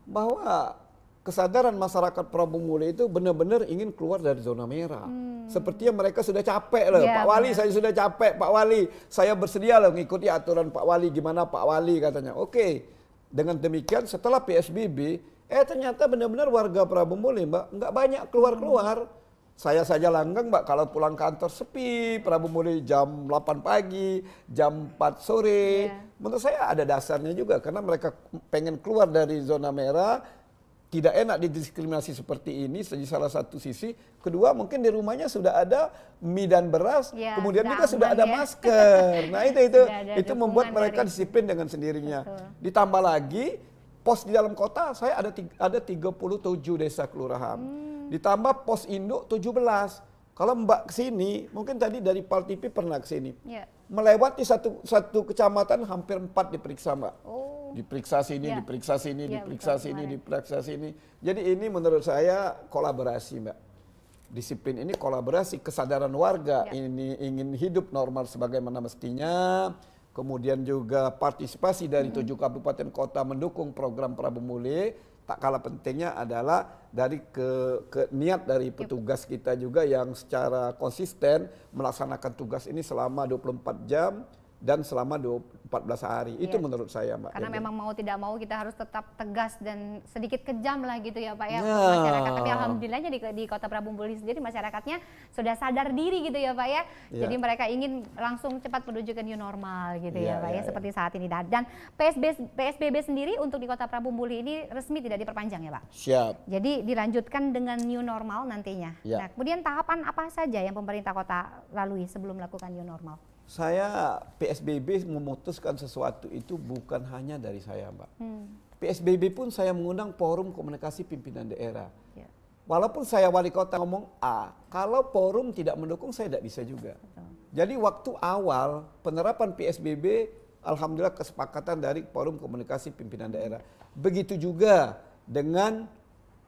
bahwa kesadaran masyarakat Prabu Muli itu benar-benar ingin keluar dari zona merah. Sepertinya mereka sudah capek loh, Pak Wali saya sudah capek, Pak Wali saya bersedia loh mengikuti aturan Pak Wali, gimana Pak Wali katanya. Oke, dengan demikian setelah PSBB, ternyata benar-benar warga Prabu Muli Mbak, nggak banyak keluar-keluar. Saya saja langgang Mbak, kalau pulang kantor sepi, Prabu Muli jam 8 pagi, jam 4 sore. Menurut saya ada dasarnya juga, karena mereka pengen keluar dari zona merah. Tidak enak didiskriminasi seperti ini di salah satu sisi. Kedua mungkin di rumahnya sudah ada mie dan beras, kemudian juga sudah ada masker. Nah itu membuat mereka disiplin dengan sendirinya. Ditambah lagi pos di dalam kota saya ada 37 desa kelurahan. Ditambah pos induk 17. Kalau Mbak kesini, mungkin tadi dari Pal TV pernah kesini. Melewati satu kecamatan hampir 4 diperiksa Mbak. Diperiksa sini, diperiksa sini, diperiksa sini, diperiksa sini. Jadi ini menurut saya kolaborasi Mbak. Disiplin ini kolaborasi, kesadaran warga ini ingin hidup normal sebagaimana mestinya. Kemudian juga partisipasi dari 7 kabupaten kota mendukung program Prabu Muli. Tak kalah pentingnya adalah dari niat dari petugas kita juga yang secara konsisten melaksanakan tugas ini selama 24 jam dan selama 14 hari. Itu menurut saya Mbak. Karena memang mau tidak mau kita harus tetap tegas dan sedikit kejam lah gitu ya Pak ya untuk masyarakat. Tapi alhamdulillahnya di Kota Prabu Muli sendiri masyarakatnya sudah sadar diri gitu ya Pak ya. Jadi mereka ingin langsung cepat menuju ke new normal gitu ya Pak ya. Seperti saat ini. Dan PSBB sendiri untuk di Kota Prabu Muli ini resmi tidak diperpanjang ya Pak? Siap. Jadi dilanjutkan dengan new normal nantinya. Nah kemudian tahapan apa saja yang pemerintah kota lalui sebelum melakukan new normal? Saya PSBB memutuskan sesuatu itu bukan hanya dari saya Mbak. PSBB pun saya mengundang forum komunikasi pimpinan daerah. Walaupun saya wali kota ngomong A, kalau forum tidak mendukung saya tidak bisa juga. Jadi waktu awal penerapan PSBB, alhamdulillah kesepakatan dari forum komunikasi pimpinan daerah. Begitu juga dengan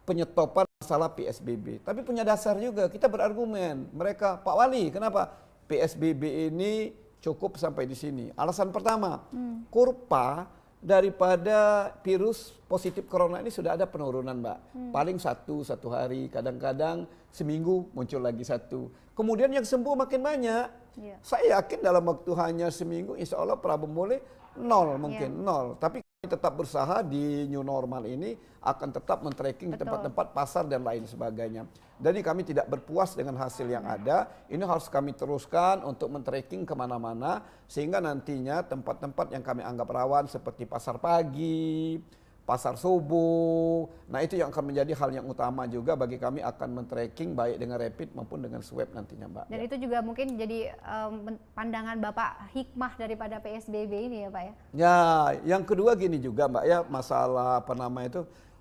penyetopan masalah PSBB. Tapi punya dasar juga, kita berargumen. Mereka, Pak Wali, kenapa? PSBB ini cukup sampai di sini. Alasan pertama, kurva daripada virus positif corona ini sudah ada penurunan Mbak. Paling satu hari, kadang-kadang seminggu muncul lagi satu. Kemudian yang sembuh makin banyak. Saya yakin dalam waktu hanya seminggu insya Allah Prabu Muli nol. Tapi tetap berusaha di new normal ini akan tetap men-tracking tempat-tempat pasar dan lain sebagainya. Jadi kami tidak berpuas dengan hasil yang ada, ini harus kami teruskan untuk men-tracking kemana-mana sehingga nantinya tempat-tempat yang kami anggap rawan seperti pasar pagi, pasar subuh, nah itu yang akan menjadi hal yang utama juga bagi kami akan men-tracking baik dengan rapid maupun dengan swab nantinya Mbak. Dan itu juga mungkin jadi pandangan Bapak hikmah daripada PSBB ini ya Pak ya? Ya, yang kedua gini juga Mbak ya, masalah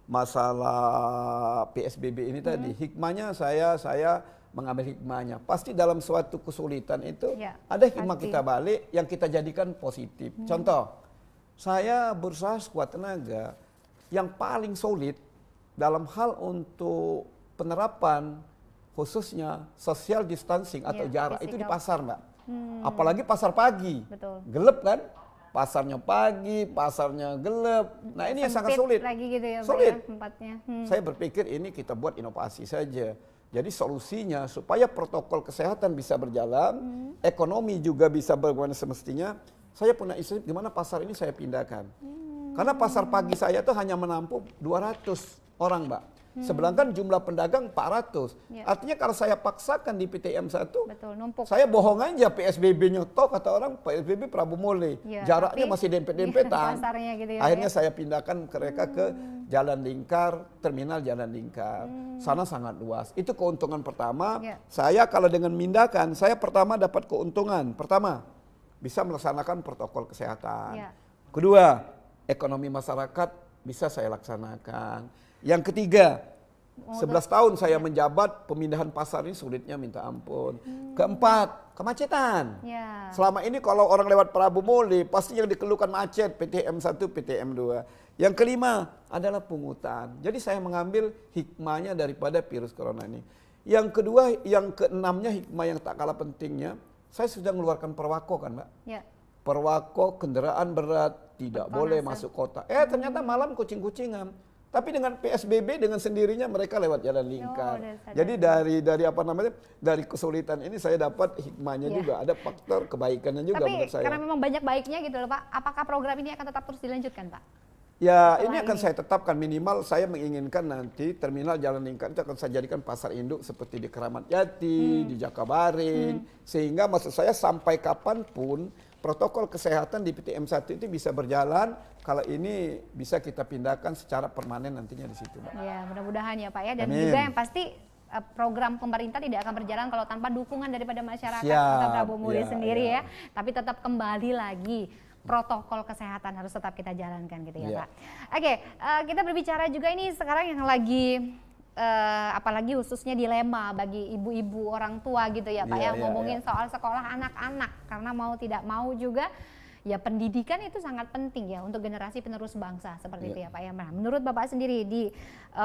masalah PSBB ini tadi, hikmahnya saya mengambil hikmahnya. Pasti dalam suatu kesulitan itu ada hikmah kita balik yang kita jadikan positif. Contoh, saya berusaha sekuat tenaga. Yang paling solid dalam hal untuk penerapan khususnya social distancing atau jarak itu di pasar Mbak. Apalagi pasar pagi. Gelap kan? Pasarnya pagi, pasarnya gelap. Nah ini yang sangat sulit. Lagi gitu ya, sulit. Tempatnya. Saya berpikir ini kita buat inovasi saja. Jadi solusinya supaya protokol kesehatan bisa berjalan, ekonomi juga bisa berjalan semestinya. Saya punya isu gimana pasar ini saya pindahkan. Karena pasar pagi saya itu hanya menampung 200 orang Mbak. Sedangkan jumlah pedagang 400. Artinya kalau saya paksakan di PTM 1, saya bohong aja PSBB-nya kata orang PSBB Prabu Muli. Jaraknya masih dempet-dempetan. Gitu ya, akhirnya saya pindahkan mereka ke Jalan Lingkar, terminal Jalan Lingkar. Sana sangat luas. Itu keuntungan pertama. Saya kalau dengan mindahkan, saya pertama dapat keuntungan. Pertama, bisa melaksanakan protokol kesehatan. Kedua, ekonomi masyarakat bisa saya laksanakan. Yang ketiga, 11 tahun saya menjabat, pemindahan pasar ini sulitnya minta ampun. Keempat, kemacetan. Ya. Selama ini kalau orang lewat Prabu Muli, pasti yang dikeluhkan macet, PTM 1, PTM 2. Yang kelima adalah pungutan. Jadi saya mengambil hikmahnya daripada virus corona ini. Yang kedua, yang keenamnya hikmah yang tak kalah pentingnya, saya sudah mengeluarkan perwako kan Mbak. Ya. Perwako kendaraan berat tidak boleh masuk kota. Ternyata malam kucing-kucingan. Tapi dengan PSBB dengan sendirinya mereka lewat jalan lingkar. Jadi dari apa namanya? Dari kesulitan ini saya dapat hikmahnya juga, ada faktor kebaikannya juga menurut saya. Tapi karena memang banyak baiknya gitu loh Pak, apakah program ini akan tetap terus dilanjutkan Pak? Ya, ini akan saya tetapkan, minimal saya menginginkan nanti terminal jalan lingkar itu akan saya jadikan pasar induk seperti di Keramat Jati, di Jakabaring, sehingga maksud saya sampai kapanpun protokol kesehatan di PTM 1 itu bisa berjalan, kalau ini bisa kita pindahkan secara permanen nantinya di situ, Mbak. Ya, mudah-mudahan ya Pak ya, dan Amin. juga yang pasti program pemerintah tidak akan berjalan kalau tanpa dukungan daripada masyarakat Siap, Kota Prabu Muli ya, sendiri ya. ya. Tapi tetap kembali lagi protokol kesehatan harus tetap kita jalankan gitu ya Ya. Pak. Oke, kita berbicara juga ini sekarang yang lagi apalagi khususnya dilema bagi ibu-ibu orang tua gitu ya Pak Ya, yang ya, ngomongin ya. soal sekolah anak-anak, karena mau tidak mau juga ya pendidikan itu sangat penting ya untuk generasi penerus bangsa seperti itu ya Pak ya. Nah, menurut Bapak sendiri di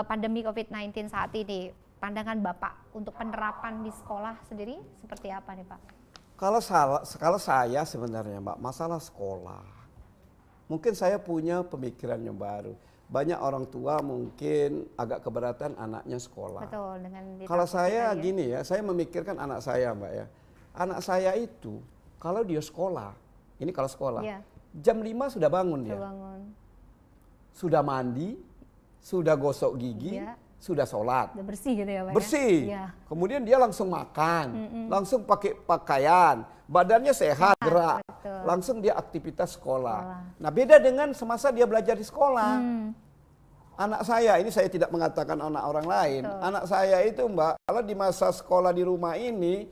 pandemi COVID-19 saat ini, pandangan Bapak untuk penerapan di sekolah sendiri seperti apa nih Pak? Kalau saya sebenarnya Mbak, masalah sekolah, mungkin saya punya pemikiran yang baru. Banyak orang tua mungkin agak keberatan anaknya sekolah. Betul, dengan Kalau saya tadi ya. gini ya, saya memikirkan anak saya Mbak ya. Anak saya itu kalau dia sekolah, ini kalau sekolah, Iya. jam 5 sudah bangun dia. Bangun. Sudah mandi, sudah gosok gigi, Iya. sudah sholat. Udah bersih gitu ya Pak Bersih. ya? Iya. Kemudian dia langsung makan, langsung pakai pakaian, badannya sehat, gerak. betul. Langsung dia aktivitas sekolah. Nah, beda dengan semasa dia belajar di sekolah. Anak saya, ini saya tidak mengatakan anak orang lain. Betul. Anak saya itu Mbak, kalau di masa sekolah di rumah ini,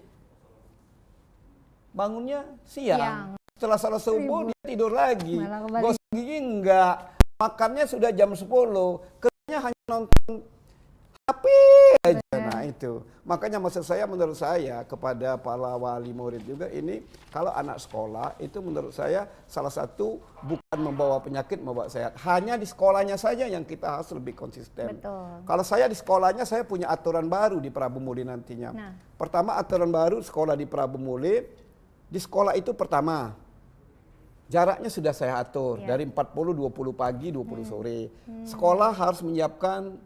bangunnya siang. Setelah salat subuh dia tidur lagi. Malah kembali. Gosok gigi enggak. Makannya sudah jam 10. Kerjanya hanya nonton HP aja. Nah itu. Makanya maksud saya, menurut saya kepada para wali murid juga ini, kalau anak sekolah itu menurut saya salah satu bukan membawa penyakit, membawa sehat. Hanya di sekolahnya saja yang kita harus lebih konsisten. Betul. Kalau saya di sekolahnya, saya punya aturan baru di Prabu Muli nantinya. Nah. Pertama, aturan baru sekolah di Prabu Muli. Di sekolah itu pertama, jaraknya sudah saya atur dari 40-20 pagi, 20 sore. Sekolah harus menyiapkan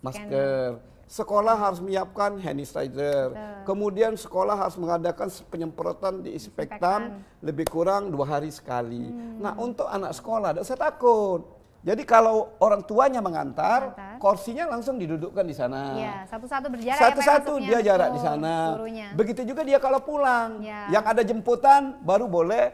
masker. Sekolah harus menyiapkan hand sanitizer. Kemudian sekolah harus mengadakan penyemprotan disinfektan lebih kurang 2 hari sekali. Nah, untuk anak sekolah tidak usah takut. Jadi kalau orang tuanya mengantar, kursinya langsung didudukkan di sana. Iya, satu-satu berjarak Satu-satu ya, Pak, dia jarak di betul, sana. gurunya. Begitu juga dia kalau pulang. Ya. Yang ada jemputan baru boleh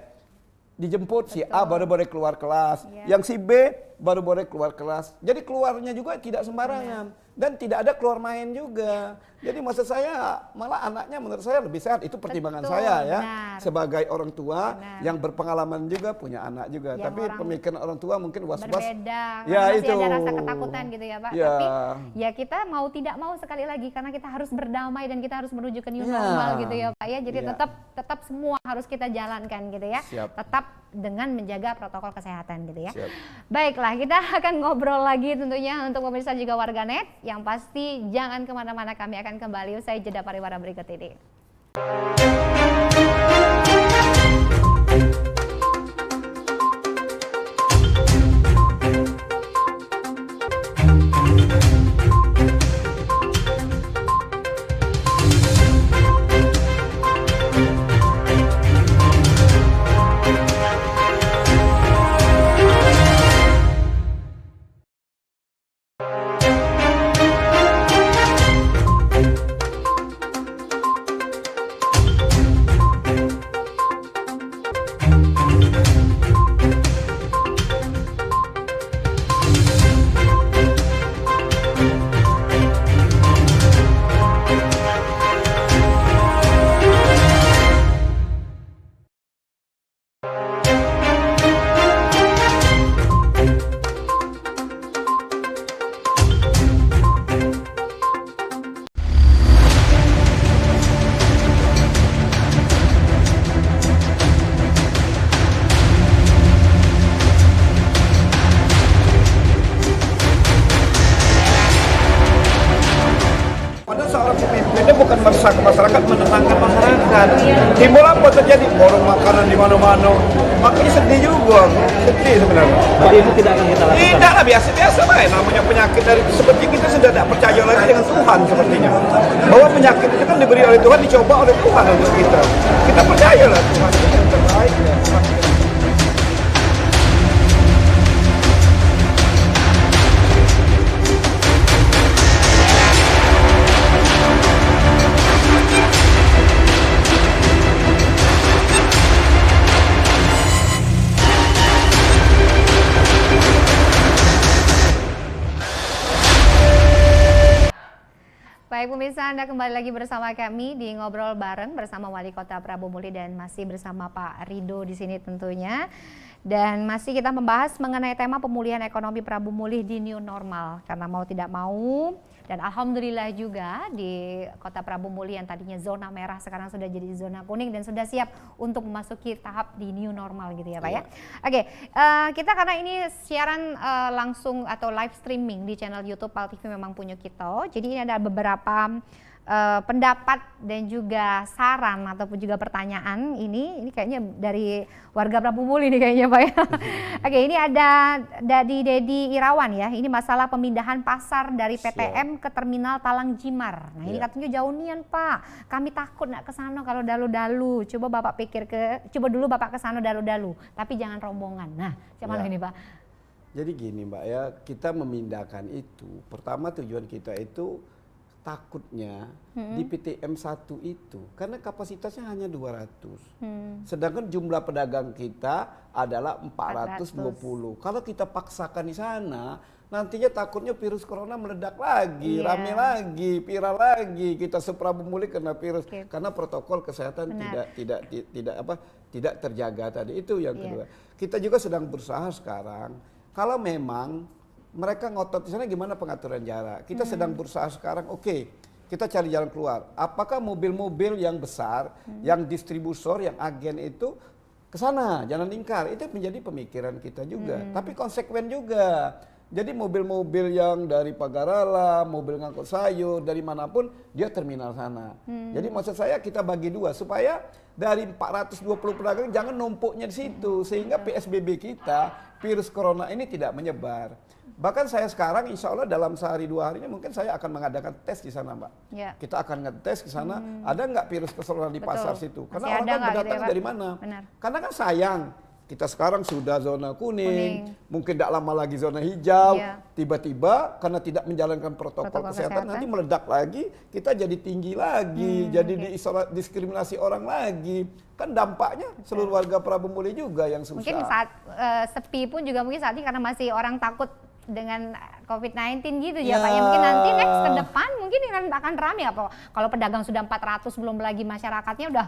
dijemput, si A baru boleh keluar kelas. Ya. Yang si B baru boleh keluar kelas. Jadi keluarnya juga tidak sembarangan. Dan tidak ada keluar main juga. Jadi maksud saya malah anaknya menurut saya lebih sehat. Itu pertimbangan Betul, saya ya. benar. Sebagai orang tua Benar. yang berpengalaman juga, punya anak juga. Yang Tapi orang pemikiran orang tua mungkin was-was. berbeda, Ya, masih itu. ada rasa ketakutan gitu ya Pak. Ya. Tapi ya kita mau tidak mau sekali lagi karena kita harus berdamai dan kita harus menuju ke new Ya. normal gitu ya Pak ya. Jadi Ya. tetap semua harus kita jalankan gitu ya. Siap. Tetap dengan menjaga protokol kesehatan gitu ya. Siap. Baiklah, kita akan ngobrol lagi tentunya untuk pemirsa juga warganet. Yang pasti jangan kemana-mana, kami akan kembali usai jeda pariwara berikut ini. Timbul apa terjadi? Borong makanan di mana-mana. Makanya sedih juga, sedih sebenarnya. Jadi itu tidak akan kita lakukan. Tidak lah, biasa-biasa baik. Namanya penyakit dari seperti kita sudah tidak percaya lagi dengan Tuhan sepertinya. Bahwa penyakit itu kan diberi oleh Tuhan, dicoba oleh Tuhan untuk kita. Kita percayalah Tuhan itu yang terbaik. Baik pemirsa, Anda kembali lagi bersama kami di Ngobrol Bareng bersama Wali Kota Prabu Muli dan masih bersama Pak Rido di sini tentunya. Dan masih kita membahas mengenai tema pemulihan ekonomi Prabu Muli di new normal. Karena mau tidak mau, dan alhamdulillah juga di Kota Prabu Muli yang tadinya zona merah sekarang sudah jadi zona kuning dan sudah siap untuk memasuki tahap di new normal gitu ya Pak ya. Oke, kita karena ini siaran langsung atau live streaming di channel YouTube PAL TV memang punya kita. Jadi ini ada beberapa pendapat dan juga saran ataupun juga pertanyaan ini kayaknya dari warga Prabu Muli nih kayaknya Pak ya. Oke, ini ada dari Dedi Irawan ya. Ini masalah pemindahan pasar dari PTM ke terminal Talang Jimar. Nah, ini katanya jauh nian Pak. Kami takut nak ke sana kalau dalu-dalu. Coba dulu Bapak ke sana dalu-dalu, tapi jangan rombongan. Nah, gimana ini Pak? Jadi gini Mbak ya, kita memindahkan itu. Pertama tujuan kita itu takutnya di PTM 1 itu karena kapasitasnya hanya 200. Sedangkan jumlah pedagang kita adalah 420. Kalau kita paksakan di sana, nantinya takutnya virus corona meledak lagi, rame lagi, viral lagi. Kita se-Prabu Muli kena virus karena protokol kesehatan tidak terjaga tadi. Itu yang kedua. Kita juga sedang berusaha sekarang kalau memang mereka ngotot di sana gimana pengaturan jarak. Kita sedang berusaha sekarang, kita cari jalan keluar. Apakah mobil-mobil yang besar, yang distributor, yang agen itu ke sana, jangan lingkar. Itu menjadi pemikiran kita juga. Tapi konsekuen juga. Jadi mobil-mobil yang dari Pagarala, mobil ngangkut sayur, dari manapun, dia terminal sana. Jadi maksud saya kita bagi dua, supaya dari 420 pedagang jangan numpuknya di situ. Sehingga PSBB kita, virus corona ini tidak menyebar. Bahkan saya sekarang insya Allah dalam sehari 2 hari ini mungkin saya akan mengadakan tes di sana Mbak. Kita akan ngetes di sana, ada nggak virus corona di pasar situ. Karena orang kan berdatang dari mana. Karena kan sayang, kita sekarang sudah zona kuning. Mungkin tidak lama lagi zona hijau, tiba-tiba karena tidak menjalankan protokol kesehatan nanti meledak lagi, kita jadi tinggi lagi, jadi diskriminasi orang lagi. Kan dampaknya seluruh warga Prabu Muli juga yang susah. Mungkin saat sepi pun juga mungkin saat ini karena masih orang takut dengan COVID-19 gitu ya Pak ya. Mungkin nanti next ke depan mungkin akan ramai apa kalau pedagang sudah 400 belum lagi masyarakatnya udah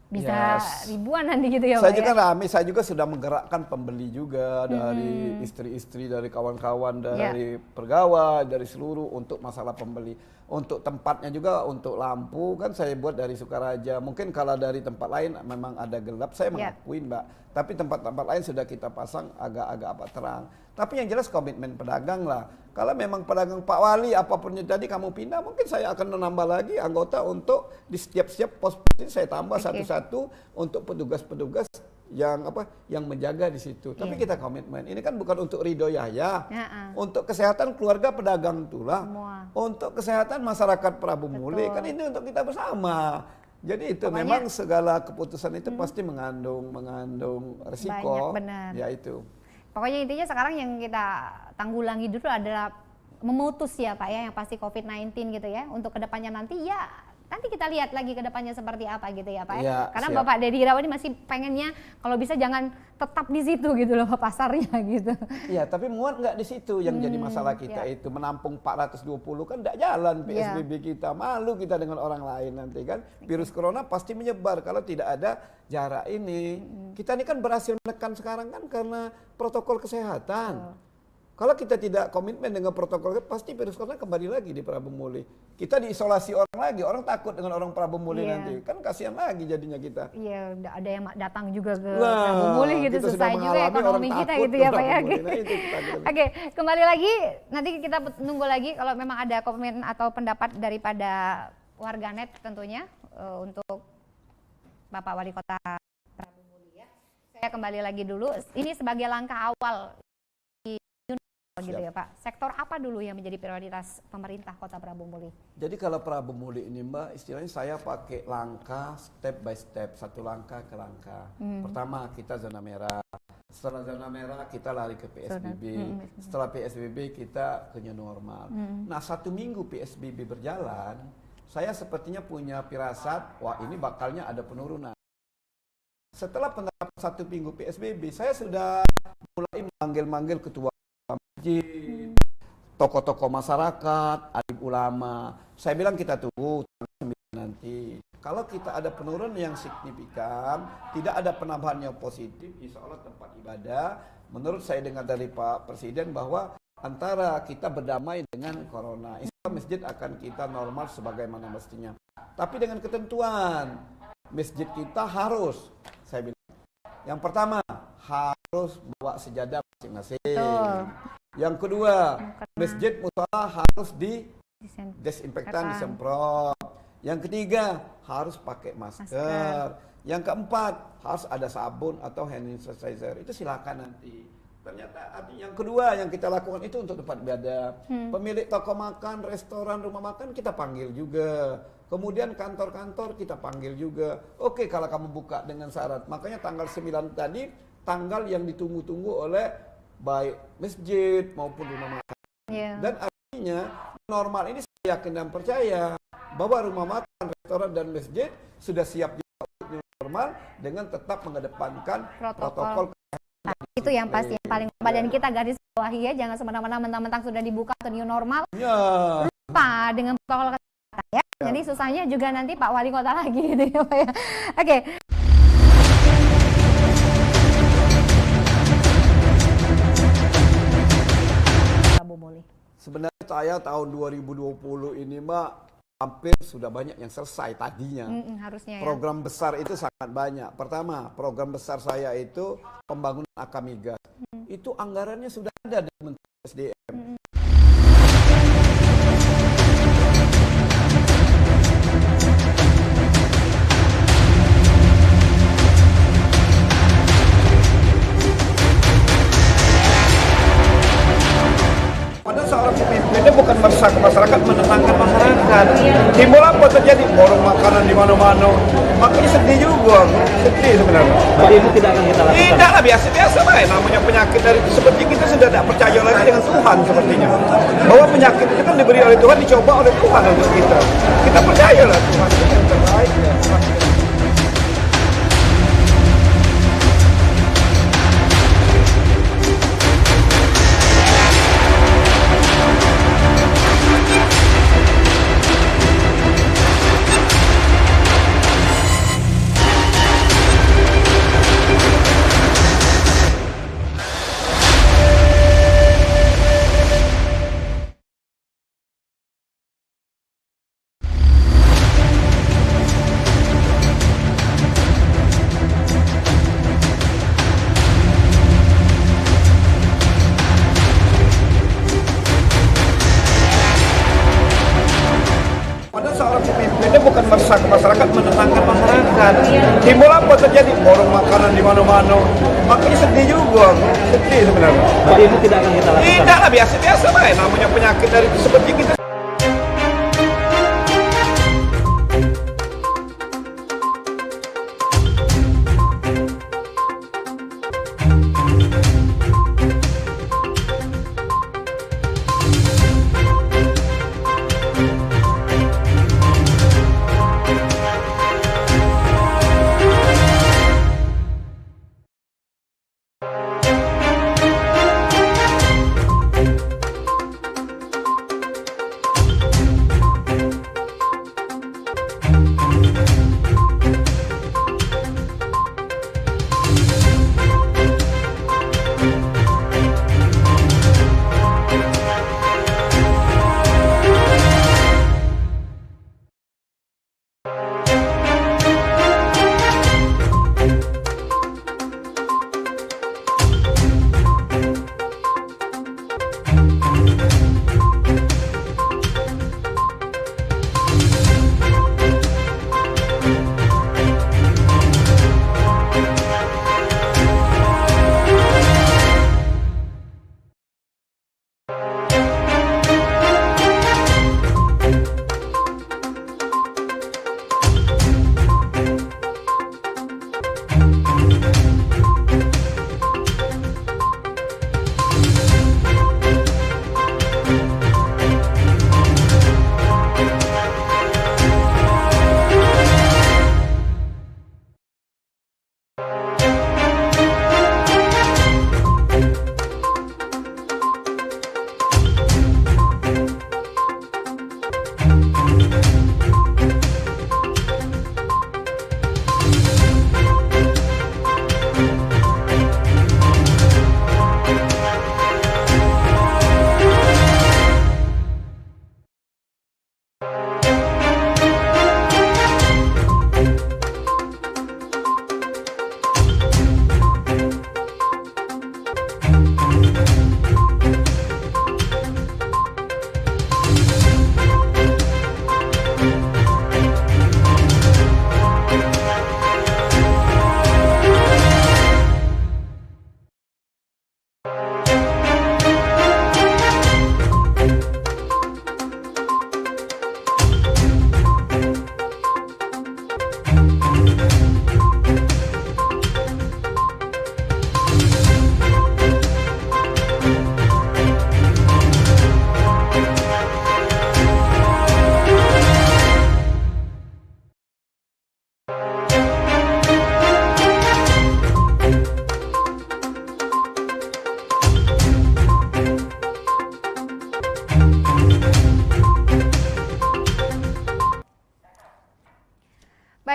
bisa ribuan nanti gitu ya Pak. Saya juga ramai, saya juga sudah menggerakkan pembeli juga dari istri-istri, dari kawan-kawan, dari pegawai, dari seluruh untuk masalah pembeli. Untuk tempatnya juga, untuk lampu kan saya buat dari Sukaraja. Mungkin kalau dari tempat lain memang ada gelap, saya mengakuin Mbak. Tapi tempat-tempat lain sudah kita pasang agak-agak terang. Tapi yang jelas komitmen pedagang lah. Kalau memang pedagang Pak Wali apapun yang tadi kamu pindah, mungkin saya akan menambah lagi anggota untuk di setiap pos ini saya tambah satu-satu untuk petugas-petugas yang menjaga di situ. Tapi kita komitmen. Ini kan bukan untuk Ridho Yahya. Untuk kesehatan keluarga pedagang itulah. Untuk kesehatan masyarakat Prabu Muli kan ini untuk kita bersama. Jadi itu memang segala keputusan itu pasti mengandung resiko. Ya itu. Pokoknya intinya sekarang yang kita tanggulangi dulu adalah memutus ya Pak ya, yang pasti COVID-19 gitu ya. Untuk kedepannya nanti nanti kita lihat lagi kedepannya seperti apa gitu ya Pak ya. Karena siap. Bapak Dedi Irawan ini masih pengennya kalau bisa jangan tetap di situ gitu loh pasarnya gitu. Iya, tapi muat nggak di situ yang jadi masalah kita itu menampung 420 kan tidak jalan PSBB kita, malu kita dengan orang lain nanti kan. Virus corona pasti menyebar kalau tidak ada jarak ini. Kita ini kan berhasil menekan sekarang kan karena protokol kesehatan. Kalau kita tidak komitmen dengan protokol, pasti virus corona kembali lagi di Prabu Muli. Kita diisolasi orang lagi, orang takut dengan orang Prabu Muli nanti. Kan kasihan lagi jadinya kita. Iya, ada yang datang juga ke Prabu Muli gitu, susah juga ekonomi kita gitu ya Pak ya. Oke, kembali lagi, nanti kita nunggu lagi kalau memang ada komen atau pendapat daripada warganet tentunya untuk Bapak Wali Kota Prabu Muli ya. Saya kembali lagi dulu. Ini sebagai langkah awal di gitu ya Pak. Sektor apa dulu yang menjadi prioritas pemerintah Kota Prabu Muli? Jadi kalau Prabu Muli ini Mbak, istilahnya saya pakai langkah step by step, satu langkah ke langkah. Pertama kita zona merah. Setelah zona merah kita lari ke PSBB. Setelah PSBB kita ke new normal. Nah 1 minggu PSBB berjalan, saya sepertinya punya firasat, wah ini bakalnya ada penurunan. Setelah penerapan 1 minggu PSBB, saya sudah mulai manggil-manggil ketua masjid, tokoh-tokoh masyarakat, alim ulama. Saya bilang kita tunggu tanggal 9 nanti. Kalau kita ada penurunan yang signifikan, tidak ada penambahan yang positif, insya Allah tempat ibadah, menurut saya dengar dari Pak Presiden bahwa antara kita berdamai dengan corona, insya Allah masjid akan kita normal sebagaimana mestinya. Tapi dengan ketentuan, masjid kita harus, saya bilang, yang pertama harus bawa sejadah masing-masing. Yang kedua, masjid musala harus didesinfektan, disemprot. Yang ketiga, harus pakai masker. Yang keempat, harus ada sabun atau hand sanitizer. Itu silakan nanti. Ternyata yang kedua yang kita lakukan itu untuk tempat ibadah. Pemilik toko makan, restoran, rumah makan kita panggil juga. Kemudian kantor-kantor kita panggil juga. Oke, kalau kamu buka dengan syarat. Makanya tanggal 9 tadi, tanggal yang ditunggu-tunggu oleh baik masjid maupun rumah makan. Dan artinya normal ini saya yakin dan percaya bahwa rumah makan, restoran dan masjid sudah siap untuk normal dengan tetap mengedepankan protokol. Itu yang pasti yang paling utama dan kita garis bawahi ya, jangan semena-mena mentang-mentang sudah dibuka atau new normal. Lupa dengan protokol kesehatan ya. Jadi susahnya juga nanti Pak Wali Kota lagi gitu ya Pak ya. Oke. Prabu Muli. Sebenarnya saya tahun 2020 ini Mbak hampir sudah banyak yang selesai tadinya. Harusnya ya. Program besar itu sangat banyak. Pertama, program besar saya itu pembangunan Akamigas. Itu anggarannya sudah ada dari Menteri SDM. Seorang pemimpin itu bukan meresahkan masyarakat, menenangkan masyarakat. Timbul apa terjadi? Borong makanan di mana-mana. Makanya sedih juga, sedih sebenarnya. Jadi itu tidak akan kita lakukan. Tidak lah, biasa-biasa lah. Namanya penyakit dari seperti kita sudah tidak percaya lagi dengan Tuhan sepertinya. Bahwa penyakit itu kan diberi oleh Tuhan, dicoba oleh Tuhan untuk kita. Kita percaya lah Tuhan itu yang terbaik. Ya. Bukan meresahkan masyarakat, menenangkan masyarakat. Timbul apa terjadi? Borong makanan di mana-mana. Makanya sedih juga, sedih sebenarnya. Jadi itu tidak akan kita lakukan. Tidak lah, biasa-biasa lah. Namanya penyakit dari seperti kita.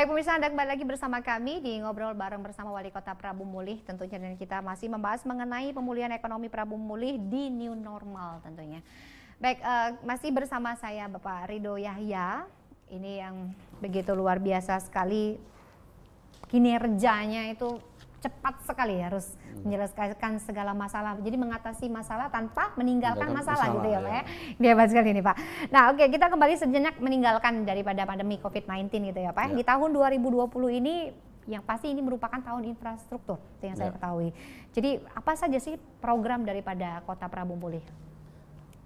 Baik pemirsa, Anda kembali lagi bersama kami di Ngobrol Bareng bersama Wali Kota Prabu Mulih tentunya, dan kita masih membahas mengenai pemulihan ekonomi Prabu Mulih di new normal tentunya. Baik, masih bersama saya Bapak Ridho Yahya, ini yang begitu luar biasa sekali kinerjanya, itu cepat sekali harus menyelesaikan segala masalah. Jadi mengatasi masalah tanpa meninggalkan masalah gitu ya Pak ya. Dia hebat sekali nih Pak. Nah oke, kita kembali sejenak meninggalkan daripada pandemi COVID-19 gitu ya Pak. Di tahun 2020 ini yang pasti ini merupakan tahun infrastruktur, itu yang saya ketahui. Jadi apa saja sih program daripada Kota Prabu Mulih?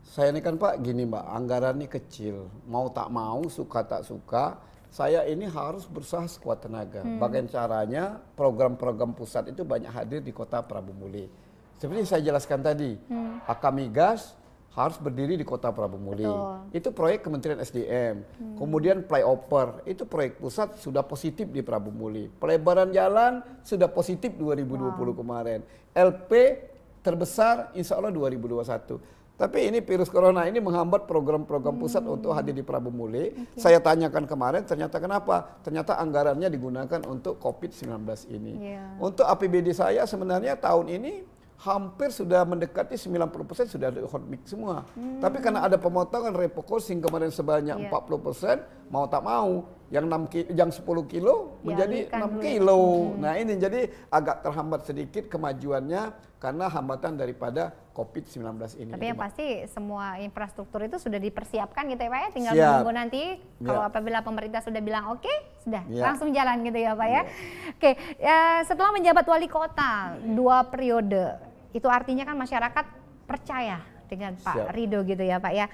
Saya ini kan Pak gini Mbak, anggarannya kecil. Mau tak mau, suka tak suka, saya ini harus berusaha sekuat tenaga. Bagaimana caranya program-program pusat itu banyak hadir di Kota Prabu Mulih. Seperti saya jelaskan tadi, Akamigas harus berdiri di Kota Prabu Mulih. Itu proyek Kementerian SDM. Kemudian flyover, itu proyek pusat sudah positif di Prabu Mulih. Pelebaran jalan sudah positif 2020 kemarin. LP terbesar insya Allah 2021. Tapi ini virus corona ini menghambat program-program pusat untuk hadir di Prabu Mulih. Saya tanyakan kemarin, ternyata kenapa? Ternyata anggarannya digunakan untuk COVID-19 ini. Untuk APBD saya sebenarnya tahun ini hampir sudah mendekati 90% sudah ada hot mix semua. Tapi karena ada pemotongan refocusing kemarin sebanyak 40%, mau tak mau yang 10 kilo menjadi 6 kilo. Nah ini jadi agak terhambat sedikit kemajuannya karena hambatan daripada COVID-19 ini. Tapi yang pasti semua infrastruktur itu sudah dipersiapkan gitu ya Pak ya, tinggal menunggu nanti kalau apabila pemerintah sudah bilang oke, sudah langsung jalan gitu ya Pak ya. Oke, setelah menjabat wali kota 2 periode, itu artinya kan masyarakat percaya dengan Pak Ridho gitu ya Pak ya.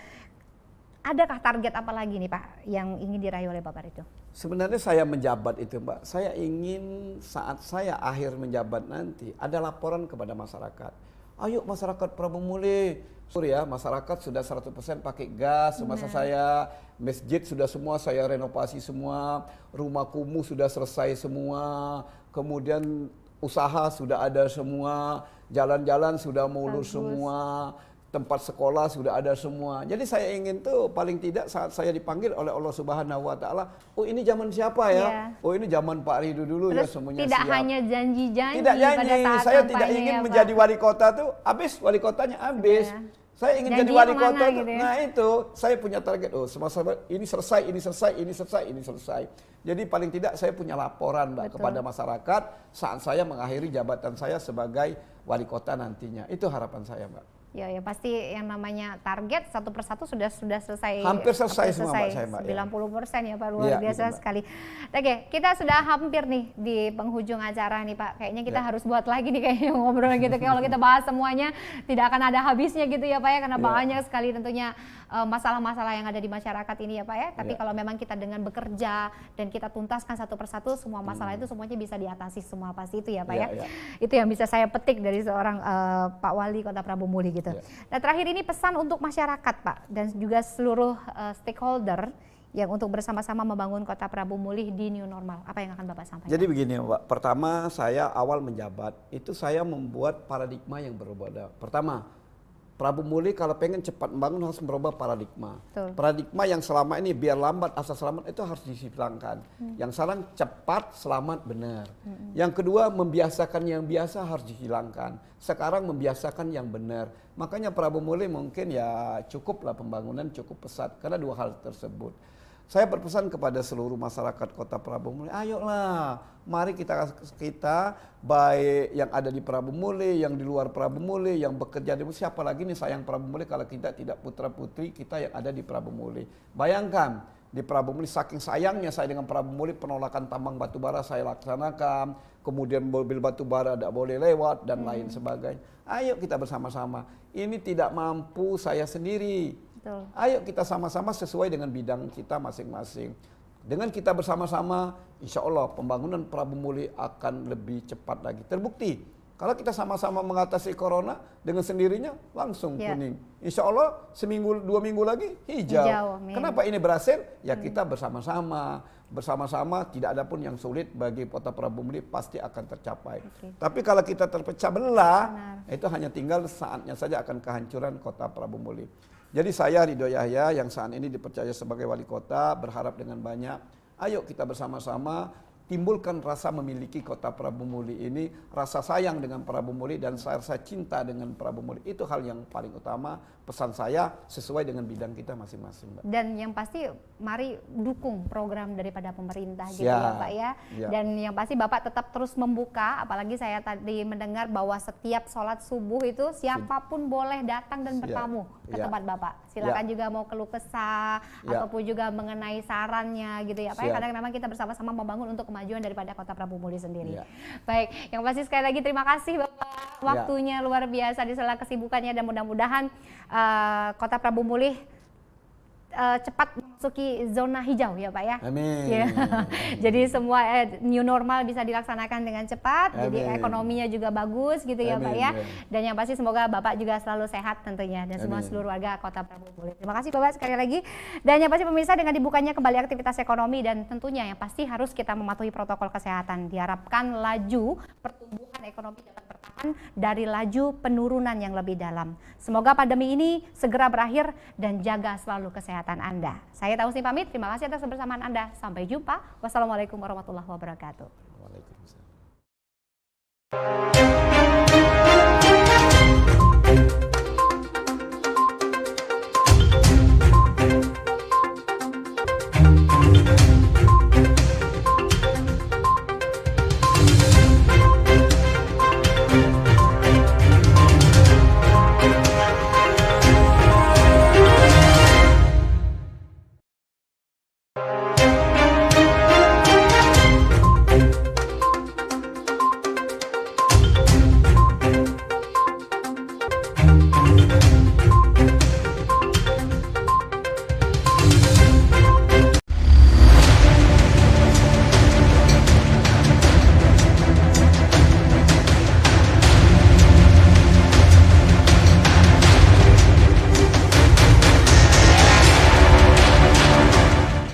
Adakah target apa lagi nih Pak yang ingin diraih oleh Bapak Ridho? Sebenarnya saya menjabat itu Mbak, saya ingin saat saya akhir menjabat nanti ada laporan kepada masyarakat. Ayo masyarakat Prabu Mulih, ya masyarakat sudah 100% pakai gas semasa saya, masjid sudah semua saya renovasi semua, rumah kumuh sudah selesai semua, kemudian usaha sudah ada semua, jalan-jalan sudah mulus semua, tempat sekolah sudah ada semua. Jadi saya ingin tuh paling tidak saat saya dipanggil oleh Allah Subhanahu wa taala, oh ini zaman siapa ya? Oh ini zaman Pak Ridho dulu. Terus ya semuanya tidak siap. hanya janji-janji. Tidak janji, pada saat saya tidak ingin ya, menjadi wali kota tuh habis wali kotanya habis. Saya ingin jadi wali kota tuh, gitu ya? Nah itu saya punya target, oh semasa ini selesai, ini selesai, ini selesai, ini selesai. Jadi paling tidak saya punya laporan Mbak kepada masyarakat saat saya mengakhiri jabatan saya sebagai wali kota nantinya. Itu harapan saya Mbak. Ya pasti yang namanya target satu persatu sudah selesai. Hampir selesai semua Mbak saya Mbak. 90% ya Pak, luar biasa gitu, sekali. Oke, kita sudah hampir nih di penghujung acara nih Pak. Kayaknya kita harus buat lagi nih kayaknya ngobrol gitu. Kalau kita bahas semuanya tidak akan ada habisnya gitu ya Pak ya, karena banyak sekali tentunya masalah-masalah yang ada di masyarakat ini ya Pak ya. Tapi kalau memang kita dengan bekerja dan kita tuntaskan satu persatu semua masalah itu semuanya bisa diatasi semua pasti itu ya Pak ya. Itu yang bisa saya petik dari seorang Pak Wali Kota Prabu Mulih gitu. Nah terakhir ini pesan untuk masyarakat Pak dan juga seluruh stakeholder yang untuk bersama-sama membangun Kota Prabu Mulih di new normal. Apa yang akan Bapak sampaikan? Jadi begini Pak, pertama saya awal menjabat itu saya membuat paradigma yang berbeda. Pertama, Prabu Mulih kalau pengen cepat membangun harus merubah paradigma. Paradigma yang selama ini biar lambat asal selamat itu harus dihilangkan. Yang sekarang cepat selamat benar. Yang kedua membiasakan yang biasa harus dihilangkan. Sekarang membiasakan yang benar. Makanya Prabu Mulih mungkin ya cukuplah pembangunan cukup pesat karena dua hal tersebut. Saya berpesan kepada seluruh masyarakat Kota Prabu Mulih, ayolah, mari kita baik yang ada di Prabu Mulih, yang di luar Prabu Mulih, yang bekerja di siapa lagi nih sayang Prabu Mulih kalau kita tidak putra putri kita yang ada di Prabu Mulih. Bayangkan di Prabu Mulih saking sayangnya saya dengan Prabu Mulih, penolakan tambang batubara saya laksanakan, kemudian mobil batubara tidak boleh lewat dan lain sebagainya. Ayo kita bersama-sama. Ini tidak mampu saya sendiri. Ayo kita sama-sama sesuai dengan bidang kita masing-masing. Dengan kita bersama-sama, insya Allah pembangunan Prabu Mulih akan lebih cepat lagi. Terbukti, kalau kita sama-sama mengatasi corona dengan sendirinya langsung kuning. Insya Allah seminggu 2 minggu lagi hijau. Kenapa ini berhasil? Ya kita bersama-sama. Bersama-sama tidak ada pun yang sulit bagi Kota Prabu Mulih pasti akan tercapai. Tapi kalau kita terpecah belah, itu hanya tinggal saatnya saja akan kehancuran Kota Prabu Mulih. Jadi saya Ridho Yahya yang saat ini dipercaya sebagai wali kota berharap dengan banyak, Ayo kita bersama-sama timbulkan rasa memiliki kota Prabu Muli ini, rasa sayang dengan Prabu Muli dan rasa cinta dengan Prabu Muli. Itu hal yang paling utama, pesan saya sesuai dengan bidang kita masing-masing, Mbak. Dan yang pasti mari dukung program daripada pemerintah gitu Siap. ya Pak ya. Ya. Dan yang pasti Bapak tetap terus membuka, apalagi saya tadi mendengar bahwa setiap sholat subuh itu siapapun boleh datang dan Siap. bertamu ke Ya. tempat Bapak. Silakan juga mau keluh kesah Ya. ataupun juga mengenai sarannya gitu ya Pak ya. Siap. Karena memang kita bersama-sama membangun untuk kemajuan daripada kota Prabu Muli sendiri. Ya. Baik, yang pasti sekali lagi terima kasih Bapak. Waktunya luar biasa di sela kesibukannya dan mudah-mudahan kota Prabu Muli cepat memasuki zona hijau ya Pak ya. Amin. Ya. Jadi semua new normal bisa dilaksanakan dengan cepat. Amin. Jadi ekonominya juga bagus gitu ya Pak Amin, ya. ya. Dan yang pasti semoga Bapak juga selalu sehat tentunya dan semua Amin. seluruh warga kota Prabu Muli. Terima kasih Bapak sekali lagi. Dan yang pasti pemirsa dengan dibukanya kembali aktivitas ekonomi dan tentunya yang pasti harus kita mematuhi protokol kesehatan. Diharapkan laju pertumbuhan ekonomi dapat bertahan dari laju penurunan yang lebih dalam. Semoga pandemi ini segera berakhir dan jaga selalu kesehatan Anda. Saya Tausni pamit, terima kasih atas kebersamaan Anda. Sampai jumpa. Wassalamualaikum warahmatullahi wabarakatuh. Waalaikumsalam.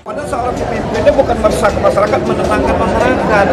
Pada seorang pemimpin itu bukan meresahkan masyarakat, menenangkan masyarakat.